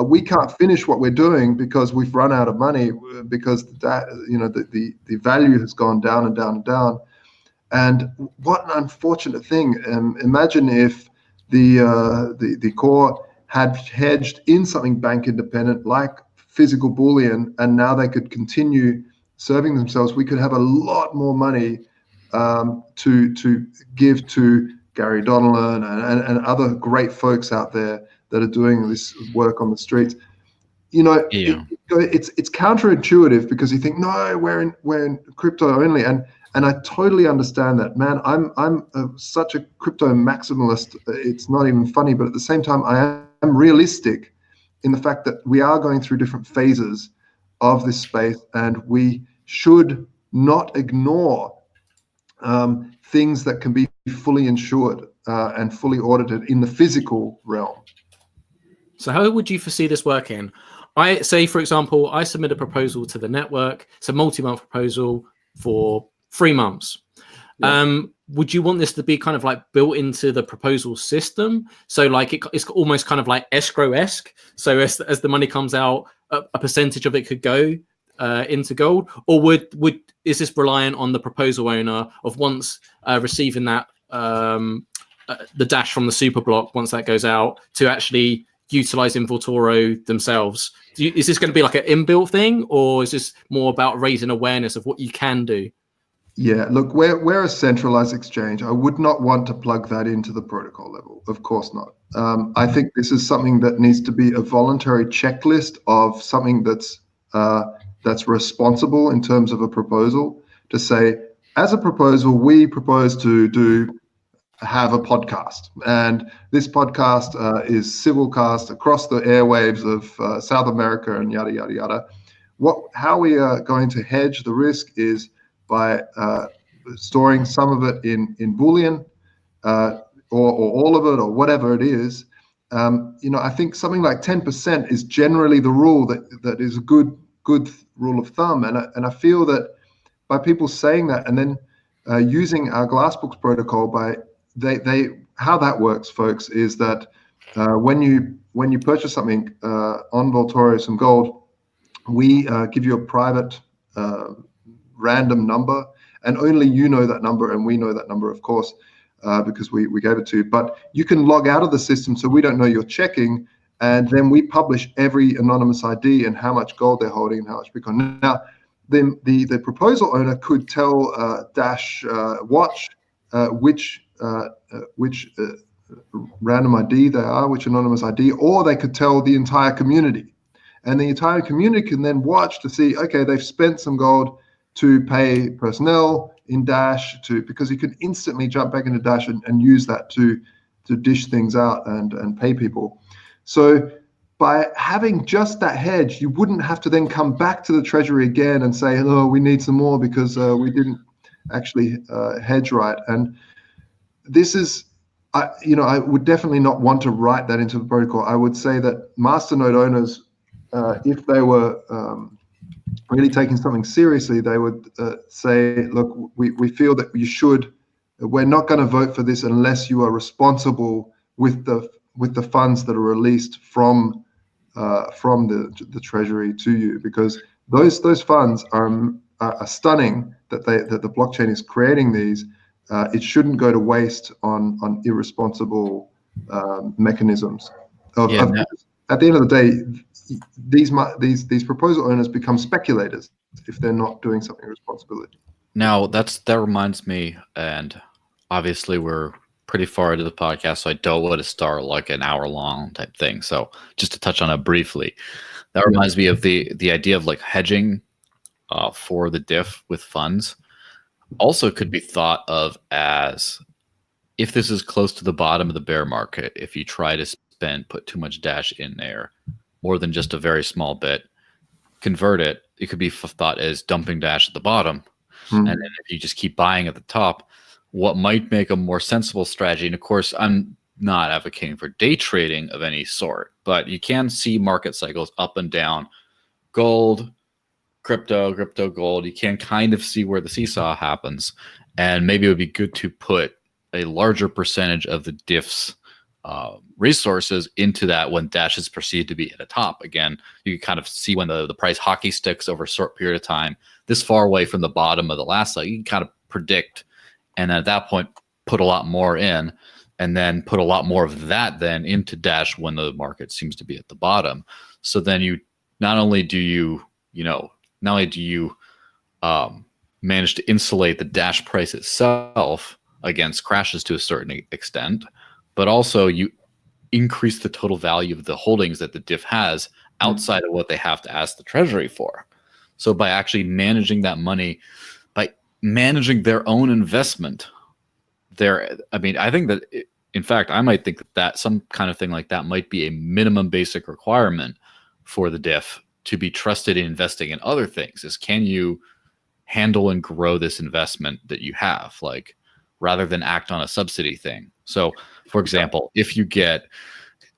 we can't finish what we're doing because we've run out of money, because the value has gone down and down and down. And what an unfortunate thing. Imagine if the core had hedged in something bank independent like physical bullion, and now they could continue serving themselves. We could have a lot more money to give to Gary Donnellan and other great folks out there that are doing this work on the streets. It's counterintuitive, because you think, no, we're in crypto only, and I totally understand that, man. I'm such a crypto maximalist. It's not even funny, but at the same time, I am realistic in the fact that we are going through different phases of this space, and we should not ignore things that can be fully insured and fully audited in the physical realm. So how would you foresee this working? I say, for example, I submit a proposal to the network. It's a multi-month proposal for 3 months. Yeah. Would you want this to be kind of like built into the proposal system? So like it's almost kind of like escrow-esque. So as the money comes out, a percentage of it could go into gold, or is this reliant on the proposal owner of once receiving that the Dash from the super block, once that goes out, to actually utilizing Vaultoro themselves? Is this going to be like an inbuilt thing, or is this more about raising awareness of what you can do? Yeah, look, we're a centralized exchange. I would not want to plug that into the protocol level. Of course not. I think this is something that needs to be a voluntary checklist of something that's responsible in terms of a proposal, to say, as a proposal, we propose to have a podcast, and this podcast is civil-cast across the airwaves of South America and yada yada yada. How we are going to hedge the risk is by storing some of it in bullion, or all of it, or whatever it is. I think something like 10% is generally the rule that is a good rule of thumb, and I feel that by people saying that and then using our Glassbooks protocol, how that works, folks, is that when you purchase something on Vaultoro, some gold, we give you a private random number, and only you know that number, and we know that number, of course, because we gave it to you. But you can log out of the system, so we don't know you're checking, and then we publish every anonymous ID and how much gold they're holding and how much Bitcoin. Now, then the proposal owner could tell Dash Watch which random ID they are, which anonymous ID, or they could tell the entire community, and the entire community can then watch to see, okay, they've spent some gold to pay personnel in Dash, because you can instantly jump back into Dash and use that to dish things out and pay people. So by having just that hedge, you wouldn't have to then come back to the treasury again and say, oh, we need some more because we didn't actually hedge right. And this is, I would definitely not want to write that into the protocol. I would say that masternode owners, if they were really taking something seriously, they would say, look, we feel that we're not going to vote for this unless you are responsible with the funds that are released from the treasury to you, because those funds are stunning that the blockchain is creating these. It shouldn't go to waste on irresponsible mechanisms. At the end of the day, these proposal owners become speculators if they're not doing something responsible. Now that reminds me, and obviously we're pretty far into the podcast, so I don't want to start like an hour-long type thing. So just to touch on it briefly, that reminds me of the idea of like hedging for the diff with funds. Also could be thought of as, if this is close to the bottom of the bear market, if you try to put too much Dash in there, more than just a very small bit, convert it, it could be thought as dumping Dash at the bottom. And then if you just keep buying at the top, what might make a more sensible strategy, and of course I'm not advocating for day trading of any sort, but you can see market cycles up and down. Gold, crypto, gold, you can kind of see where the seesaw happens. And maybe it would be good to put a larger percentage of the diff's resources into that when Dash is perceived to be at the top. Again, you can kind of see when the price hockey sticks over a short period of time, this far away from the bottom of the last cycle, you can kind of predict. And at that point, put a lot more in, and then put a lot more of that then into Dash when the market seems to be at the bottom. So then you not only do you manage to insulate the Dash price itself against crashes to a certain extent, but also you increase the total value of the holdings that the diff has outside of what they have to ask the treasury for. So by actually managing that money, by managing their own investment, I think that, in fact, I might think that some kind of thing like that might be a minimum basic requirement for the diff to be trusted in investing in other things, is can you handle and grow this investment that you have, like, rather than act on a subsidy thing. So, for example, if you get,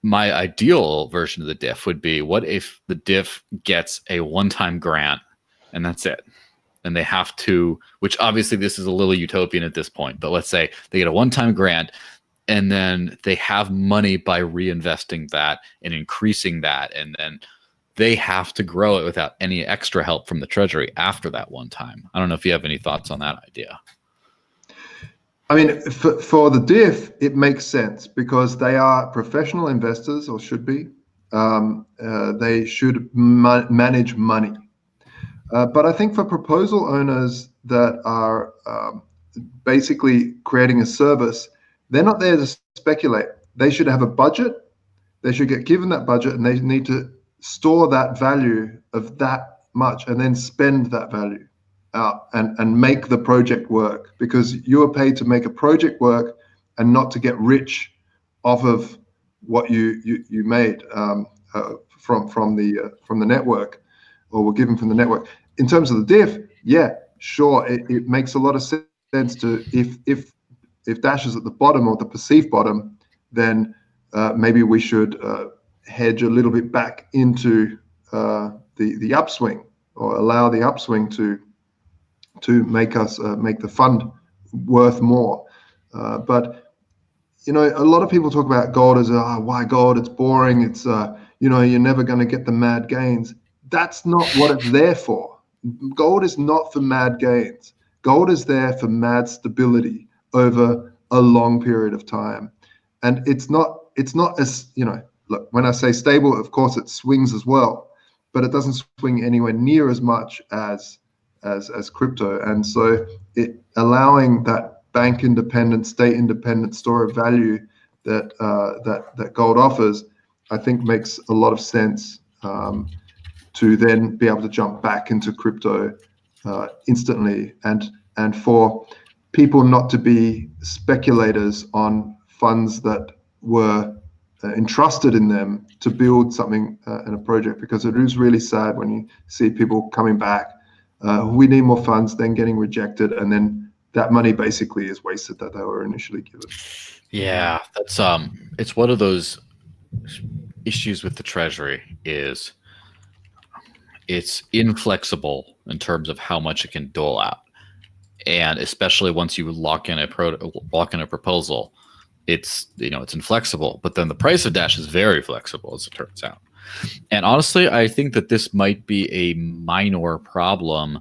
my ideal version of the diff would be, what if the diff gets a one-time grant and that's it? And they have to, which obviously this is a little utopian at this point, but let's say they get a one-time grant and then they have money by reinvesting that and increasing that, and then they have to grow it without any extra help from the treasury after that one time. I don't know if you have any thoughts on that idea. I mean, for the diff, it makes sense because they are professional investors, or should be. They should manage money. But I think for proposal owners that are basically creating a service, they're not there to speculate. They should have a budget. They should get given that budget, and they need to store that value of that much and then spend that value out and make the project work, because you are paid to make a project work and not to get rich off of what you made from the network, or were given from the network. In terms of the diff, yeah, sure, it makes a lot of sense to, if Dash is at the bottom, or the perceived bottom, then maybe we should hedge a little bit back into the upswing, or allow the upswing to make us make the fund worth more. But a lot of people talk about gold as why gold? It's boring. It's you're never going to get the mad gains. That's not what it's there for. Gold is not for mad gains. Gold is there for mad stability over a long period of time, and it's not as look, when I say stable, of course it swings as well, but it doesn't swing anywhere near as much as crypto. And so it allowing that bank independent, state independent store of value that gold offers, I think makes a lot of sense to then be able to jump back into crypto instantly, and for people not to be speculators on funds that were entrusted in them to build something in a project, because it is really sad when you see people coming back. We need more funds, then getting rejected, and then that money basically is wasted that they were initially given. Yeah, that's it's one of those issues with the treasury is it's inflexible in terms of how much it can dole out, and especially once you lock in a proposal, it's it's inflexible. But then the price of Dash is very flexible, as it turns out. And honestly, I think that this might be a minor problem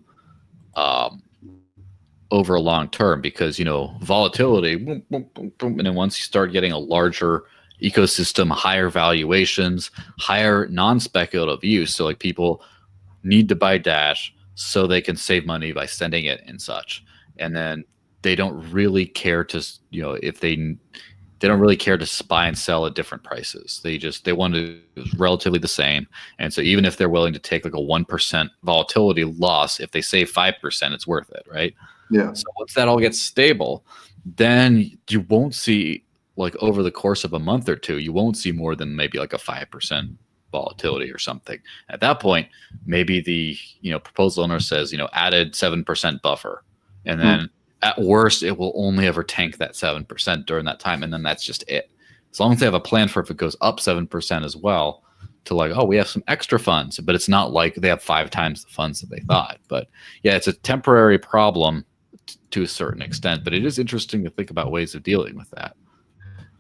over a long term, because volatility, boom, boom, boom, boom, and then once you start getting a larger ecosystem, higher valuations, higher non-speculative use, so like people need to buy Dash so they can save money by sending it and such, and then they don't really care to if they don't really care to buy and sell at different prices. They want to relatively the same, and so even if they're willing to take like a 1% volatility loss, if they save 5%, it's worth it, right? Yeah. So once that all gets stable, then you won't see, like over the course of a month or two, you won't see more than maybe like a 5% volatility or something. At that point, maybe the proposal owner says added 7% buffer, and then at worst it will only ever tank that 7% during that time, and then that's just it. As long as they have a plan for if it goes up 7% as well, to like, oh, we have some extra funds, but it's not like they have 5 times the funds that they thought. But yeah, it's a temporary problem to a certain extent, but it is interesting to think about ways of dealing with that.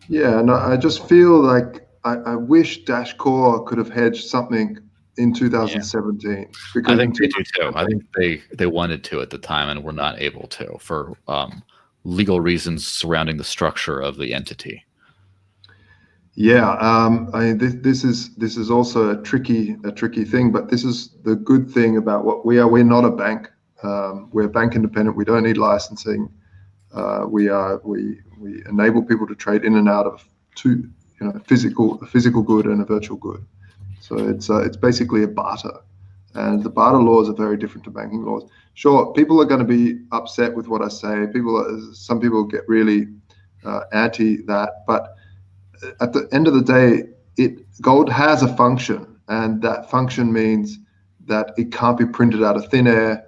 Yeah, and I just feel like I wish Dash Core could have hedged something in 2017. Because I think they do too. I think they wanted to at the time and were not able to for legal reasons surrounding the structure of the entity. Yeah, I mean, this is also a tricky thing, but this is the good thing about what we are. We're not a bank. We're bank independent. We don't need licensing. We enable people to trade in and out of two, a physical good and a virtual good. So it's basically a barter, and the barter laws are very different to banking laws. Sure, people are going to be upset with what I say. Some people get really anti that, but at the end of the day, gold has a function, and that function means that it can't be printed out of thin air.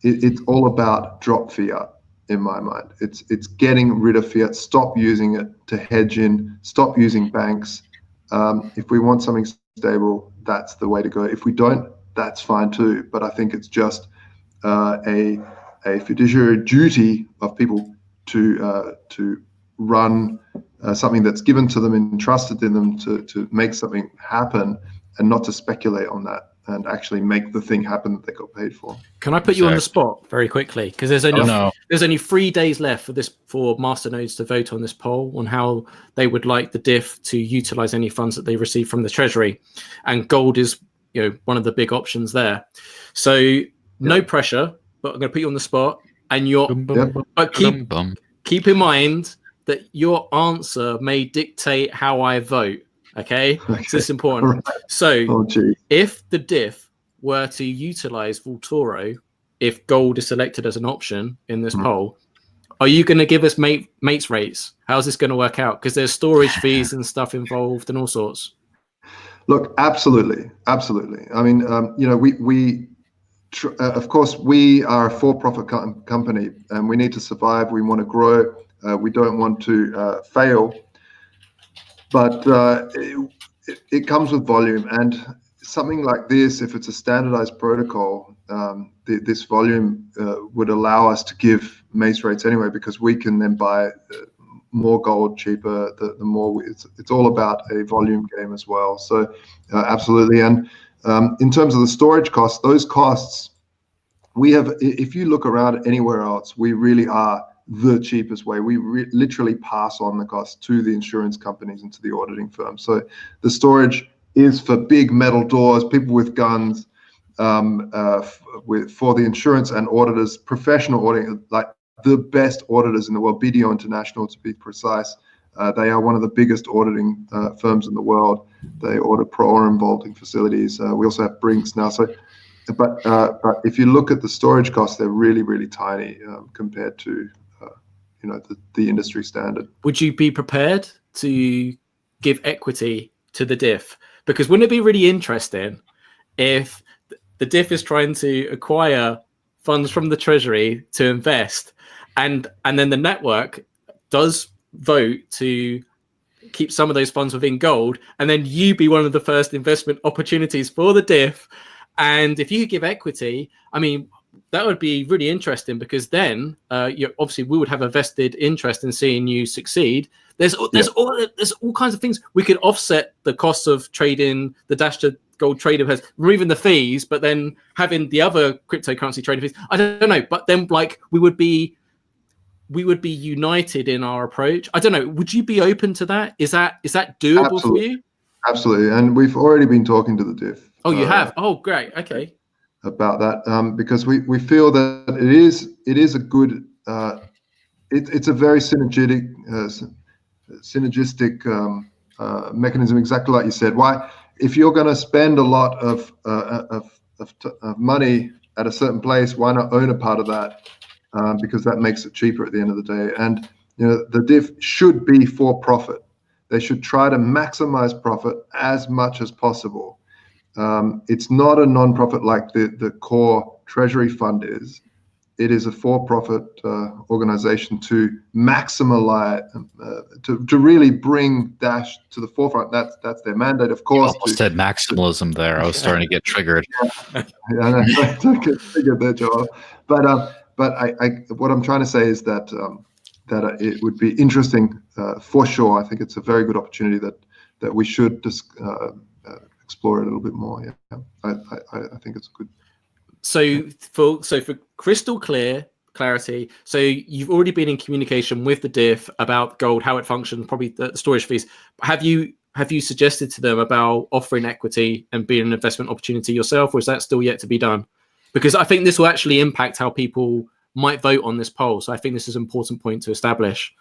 It's all about drop fiat in my mind. It's getting rid of fiat. Stop using it to hedge in. Stop using banks. If we want something stable, that's the way to go. If we don't, that's fine too. But I think it's just a fiduciary duty of people to run something that's given to them, entrusted in them to make something happen, and not to speculate on that and actually make the thing happen that they got paid for. Can I put you on the spot very quickly? Because there's only 3 days left for masternodes to vote on this poll on how they would like the diff to utilize any funds that they receive from the treasury, and gold is one of the big options there. So no pressure, but I'm going to put you on the spot, and but keep in mind that your answer may dictate how I vote. Okay. So it's important. Right. So if the diff were to utilize Vaultoro, if gold is selected as an option in this poll, are you going to give us mates rates? How's this going to work out? Because there's storage fees and stuff involved and all sorts. Look, absolutely. I mean, of course, we are a for-profit company, and we need to survive. We want to grow. We don't want to fail. But it comes with volume, and something like this, if it's a standardized protocol, this volume would allow us to give mace rates anyway, because we can then buy more gold cheaper. The more it's all about a volume game as well. So absolutely. And in terms of the storage costs, those costs we have. If you look around anywhere else, we really are the cheapest way. We literally pass on the cost to the insurance companies and to the auditing firms. So the storage is for big metal doors, people with guns, for the insurance and auditors, professional auditing, like the best auditors in the world, BDO International to be precise. They are one of the biggest auditing firms in the world. They audit pro-orim vaulting facilities. We also have Brinks now. So, but if you look at the storage costs, they're really, really tiny compared to the industry standard. Would you be prepared to give equity to the diff? Because wouldn't it be really interesting if the diff is trying to acquire funds from the treasury to invest, and then the network does vote to keep some of those funds within gold, and then you be one of the first investment opportunities for the diff. And if you could give equity, I mean, that would be really interesting, because then obviously we would have a vested interest in seeing you succeed. There's all kinds of things. We could offset the costs of trading the Dash to Gold trading has, removing the fees, but then having the other cryptocurrency trading fees. I don't know, but then like we would be united in our approach. I don't know. Would you be open to that? Is that doable for you? Absolutely, and we've already been talking to the diff. Oh, you have? Oh, great. Okay. About that, because we feel that it is a good. It's a very synergistic mechanism, exactly like you said. Why, if you're going to spend a lot of money at a certain place, why not own a part of that? Because that makes it cheaper at the end of the day. And the diff should be for profit. They should try to maximize profit as much as possible. It's not a non-profit like the core treasury fund is. It is a for-profit organization to maximize, to really bring Dash to the forefront. That's their mandate, of course. You almost said maximalism there. I was starting to get triggered. Yeah, I don't get triggered there, Joel. But what I'm trying to say is that it would be interesting for sure. I think it's a very good opportunity that we should just explore it a little bit more. Yeah, I think it's good. So for crystal clarity, so you've already been in communication with the diff about gold, how it functions, probably the storage fees. Have you suggested to them about offering equity and being an investment opportunity yourself, or is that still yet to be done? Because I think this will actually impact how people might vote on this poll. So I think this is an important point to establish.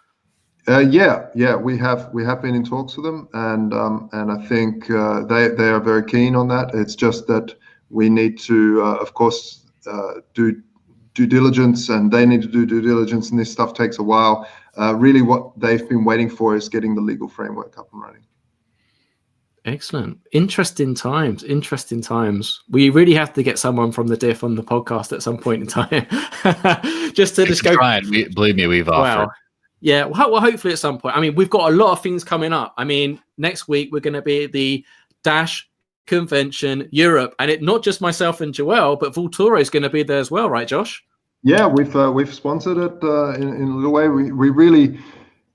Yeah, we have been in talks with them, and I think they are very keen on that. It's just that we need to, of course, do due diligence, and they need to do due diligence, and this stuff takes a while. Really, what they've been waiting for is getting the legal framework up and running. Excellent. Interesting times. We really have to get someone from the diff on the podcast at some point in time. Just to just go. Believe me, we've offered. Wow. Yeah, well, hopefully at some point. I mean, we've got a lot of things coming up. I mean, next week we're going to be at the Dash Convention Europe, and not just myself and Joel, but Vaultoro is going to be there as well, right, Josh? Yeah, we've sponsored it in a little way. We really,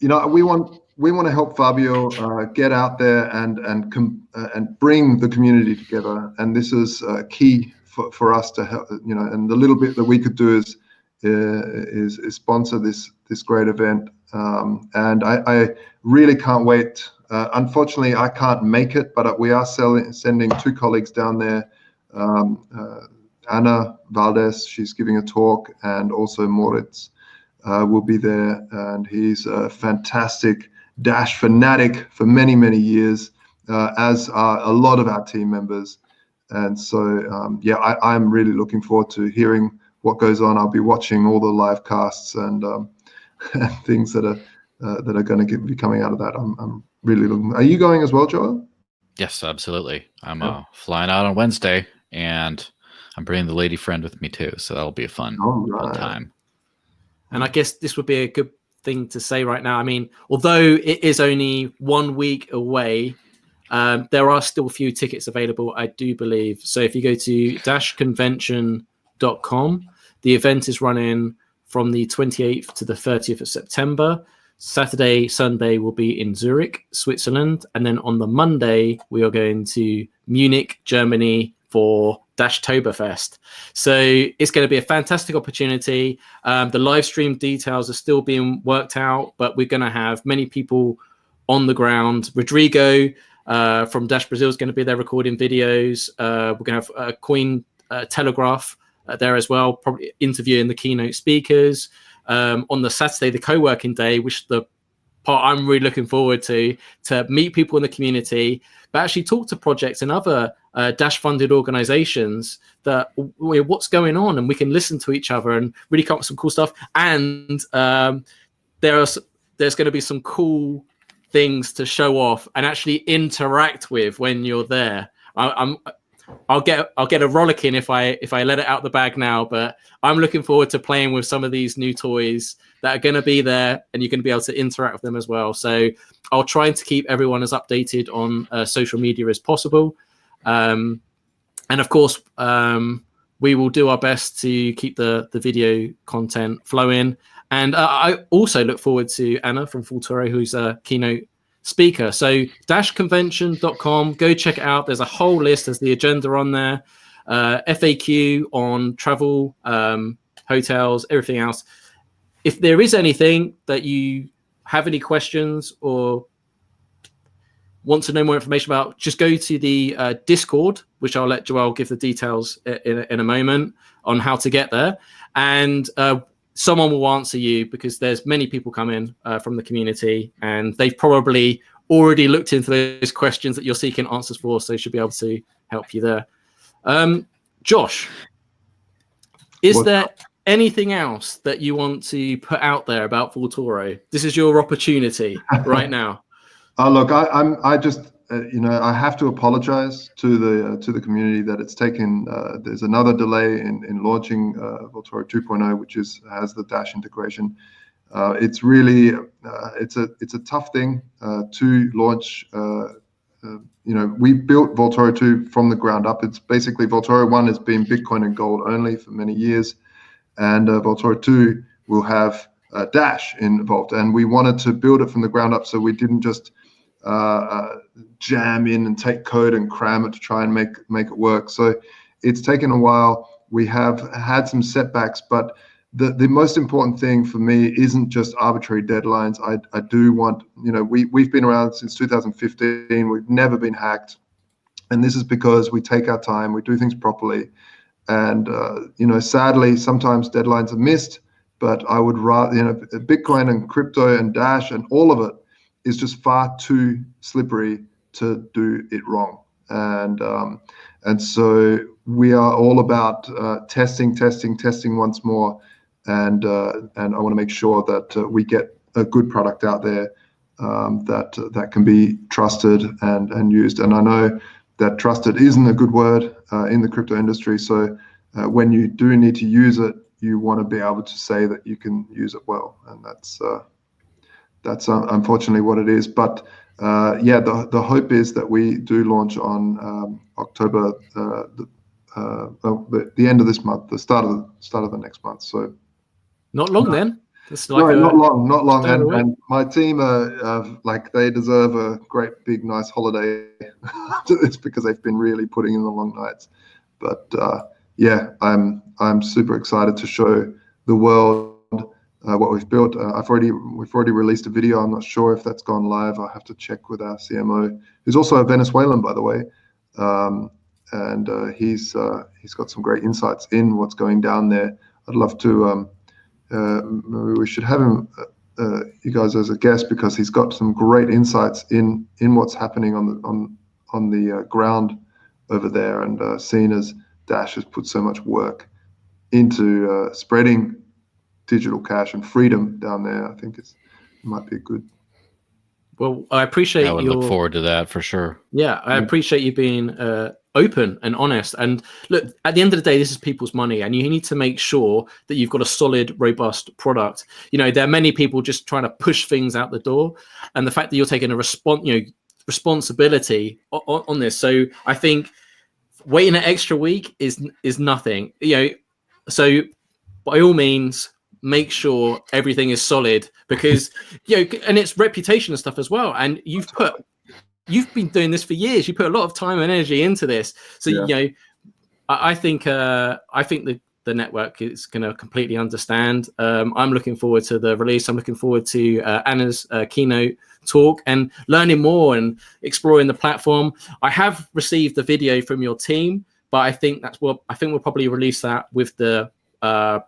we want to help Fabio get out there and bring the community together, and this is key for us to help. And the little bit that we could do is sponsor this great event, and I really can't wait. Unfortunately, I can't make it, but we are sending two colleagues down there. Anna Valdez, she's giving a talk, and also Moritz will be there, and he's a fantastic Dash fanatic for many, many years, as are a lot of our team members. And so, I'm really looking forward to hearing what goes on. I'll be watching all the live casts and things that are going to be coming out of that. I'm really looking. Are you going as well, Joel? Yes, absolutely. I'm flying out on Wednesday, and I'm bringing the lady friend with me too, so that'll be a fun time. And I guess this would be a good thing to say right now. I mean, although it is only 1 week away, there are still a few tickets available, I do believe. So if you go to dashconvention.com, the event is running from the 28th to the 30th of September. Saturday, Sunday will be in Zurich, Switzerland. And then on the Monday, we are going to Munich, Germany for Dashtoberfest. So it's going to be a fantastic opportunity. The live stream details are still being worked out, but we're going to have many people on the ground. Rodrigo from Dash Brazil is going to be there recording videos. We're going to have Coin Telegraph there as well, probably interviewing the keynote speakers. On the Saturday, the co-working day, which the part I'm really looking forward to meet people in the community, but actually talk to projects and other Dash-funded organizations that what's going on, and we can listen to each other and really come up with some cool stuff. And there's going to be some cool things to show off and actually interact with when you're there. I'll get a rollicking if I let it out the bag now. But I'm looking forward to playing with some of these new toys that are going to be there, and you're going to be able to interact with them as well. So I'll try to keep everyone as updated on social media as possible. And of course, we will do our best to keep the video content flowing. And I also look forward to Anna from Vaultoro, who's a keynote speaker. So dashconvention.com, go check it out. There's a whole list. There's the agenda on there, FAQ on travel, hotels, everything else. If there is anything that you have any questions or want to know more information about, just go to the Discord, which I'll let Joel give the details in a moment on how to get there. And someone will answer you, because there's many people coming from the community, and they've probably already looked into those questions that you're seeking answers for, so they should be able to help you there. Josh, is there anything else that you want to put out there about Vaultoro? This is your opportunity right now. Look, I just I have to apologize to the community that it's taken. There's another delay in launching Vaultoro 2.0, which has the Dash integration. It's really it's a tough thing to launch. We built Vaultoro 2 from the ground up. It's basically Vaultoro 1 has been Bitcoin and gold only for many years, and Vaultoro 2 will have Dash involved. And we wanted to build it from the ground up, so we didn't just jam in and take code and cram it to try and make it work. So it's taken a while. We have had some setbacks, but the most important thing for me isn't just arbitrary deadlines. I do want, we've been around since 2015. We've never been hacked, and this is because we take our time, we do things properly. And sadly, sometimes deadlines are missed, but I would rather, Bitcoin and crypto and Dash and all of it is just far too slippery to do it wrong. And so we are all about testing once more, and I want to make sure that we get a good product out there that can be trusted and used. And I know that trusted isn't a good word in the crypto industry. So when you do need to use it, you want to be able to say that you can use it well, and that's unfortunately what it is. But the hope is that we do launch on October, the end of this month, the start of the next month. So not long then. Not long. And my team they deserve a great big nice holiday after this, because they've been really putting in the long nights. But I'm super excited to show the world what we've built. We've already released a video. I'm not sure if that's gone live. I'll have to check with our CMO, who's also a Venezuelan, by the way, and he's got some great insights in what's going down there. I'd love to. Maybe we should have him, you guys, as a guest, because he's got some great insights in what's happening on the ground over there, and seeing as Dash has put so much work into spreading digital cash and freedom down there. I think it might be a good. Well, I appreciate. I would look forward to that for sure. Yeah, I appreciate you being open and honest. And look, at the end of the day, this is people's money, and you need to make sure that you've got a solid, robust product. There are many people just trying to push things out the door, and the fact that you're taking a responsibility on this. So I think waiting an extra week is nothing. So by all means, make sure everything is solid, because and it's reputation and stuff as well. And you've been doing this for years. You put a lot of time and energy into this. So I think the network is going to completely understand. I'm looking forward to the release. I'm looking forward to Anna's keynote talk and learning more and exploring the platform. I have received the video from your team, but I think we'll probably release that with the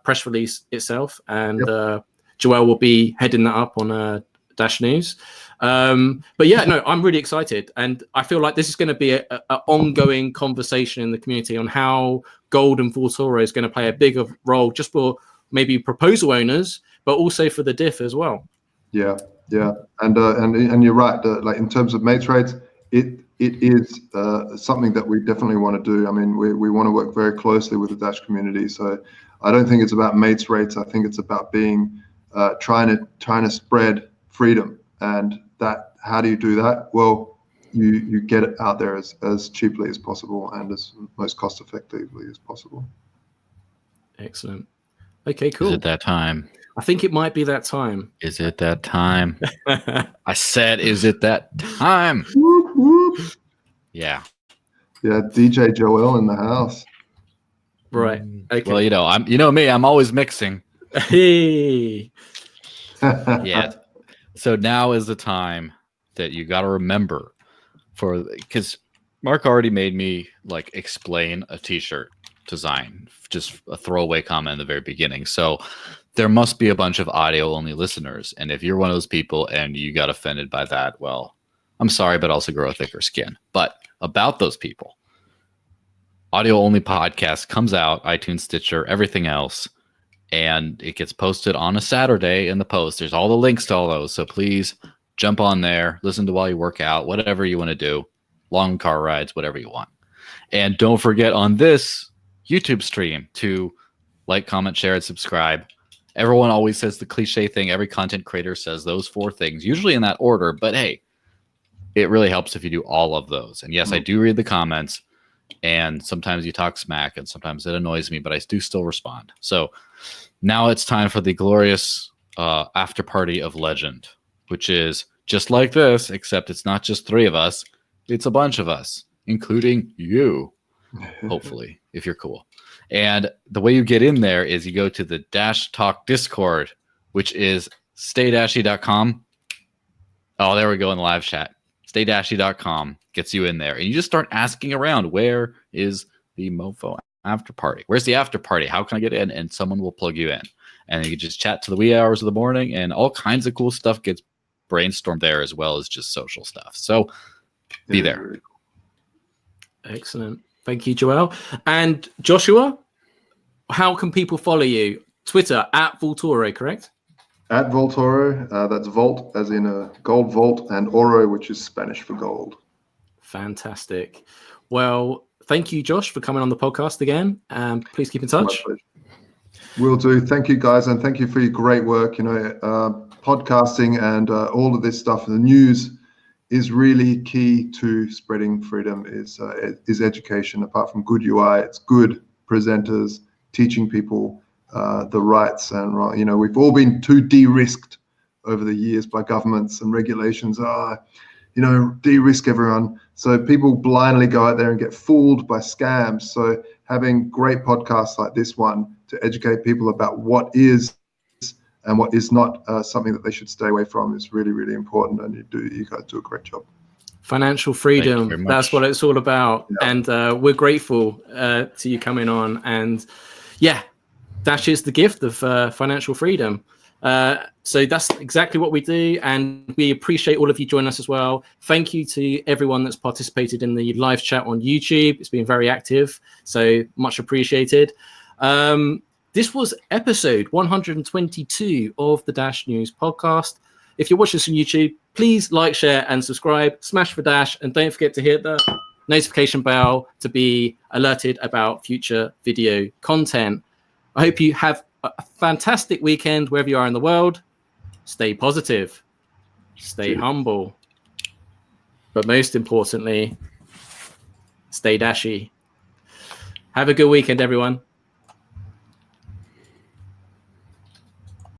press release itself, and Joel will be heading that up on Dash News. But I'm really excited, and I feel like this is going to be an ongoing conversation in the community on how gold and Vaultoro is going to play a bigger role, just for maybe proposal owners, but also for the diff as well. And you're right. In terms of mates rates, it is something that we definitely want to do. I mean, we want to work very closely with the Dash community. So I don't think it's about mates rates. I think it's about being trying to spread freedom. And that, how do you do that? Well, you get it out there as cheaply as possible and as most cost effectively as possible. Excellent. Okay, cool. Is it that time? I think it might be that time. Is it that time? I said, is it that time? Whoop, whoop. Yeah. Yeah, DJ Joel in the house. Right. Okay. Well, you know me, I'm always mixing. Hey. Yeah. So now is the time that you got to remember, because Mark already made me like explain a t-shirt design, just a throwaway comment in the very beginning. So there must be a bunch of audio only listeners. And if you're one of those people and you got offended by that, well, I'm sorry, but also grow a thicker skin. But about those people, audio only podcast comes out, iTunes, Stitcher, everything else. And it gets posted on a Saturday in the post. There's all the links to all those. So please jump on there, listen to while you work out, whatever you want to do, long car rides, whatever you want. And don't forget on this YouTube stream to like, comment, share, and subscribe. Everyone always says the cliche thing. Every content creator says those 4 things, usually in that order. But hey, it really helps if you do all of those. And yes, I do read the comments. And sometimes you talk smack, and sometimes it annoys me, but I do still respond. So now it's time for the glorious after party of legend, which is just like this, except it's not just 3 of us. It's a bunch of us, including you, hopefully, if you're cool. And the way you get in there is you go to the Dash Talk Discord, which is staydashy.com. Oh, there we go in the live chat. Staydashy.com gets you in there. And you just start asking around, where is the mofo after party? Where's the after party? How can I get in? And someone will plug you in. And you can just chat to the wee hours of the morning, and all kinds of cool stuff gets brainstormed there, as well as just social stuff. So be there. Excellent. Thank you, Joel. And Joshua, how can people follow you? Twitter, @Vaultoro, correct? @Vaultoro, that's Vault as in a gold vault, and Oro, which is Spanish for gold. Fantastic. Well, thank you, Josh, for coming on the podcast again. Please keep in touch. Will do. Thank you, guys, and thank you for your great work. Podcasting and all of this stuff, the news is really key to spreading freedom. Is education. Apart from good UI, it's good presenters teaching people the rights and we've all been too de-risked over the years by governments and regulations. De-risk everyone. So people blindly go out there and get fooled by scams. So having great podcasts like this one to educate people about what is and what is not something that they should stay away from is really, really important. And you guys do a great job. Financial freedom, that's what it's all about. Yeah. And we're grateful to you coming on. And yeah, Dash is the gift of financial freedom. So that's exactly what we do, and we appreciate all of you joining us as well. Thank you to everyone that's participated in the live chat on YouTube. It's been very active, so much appreciated. This was episode 122 of the Dash News podcast. If you're watching this on YouTube, please like, share, and subscribe. Smash for Dash, and don't forget to hit the notification bell to be alerted about future video content. I hope you have a fantastic weekend wherever you are in the world. Stay positive, stay humble, but most importantly, stay dashy. Have a good weekend, everyone.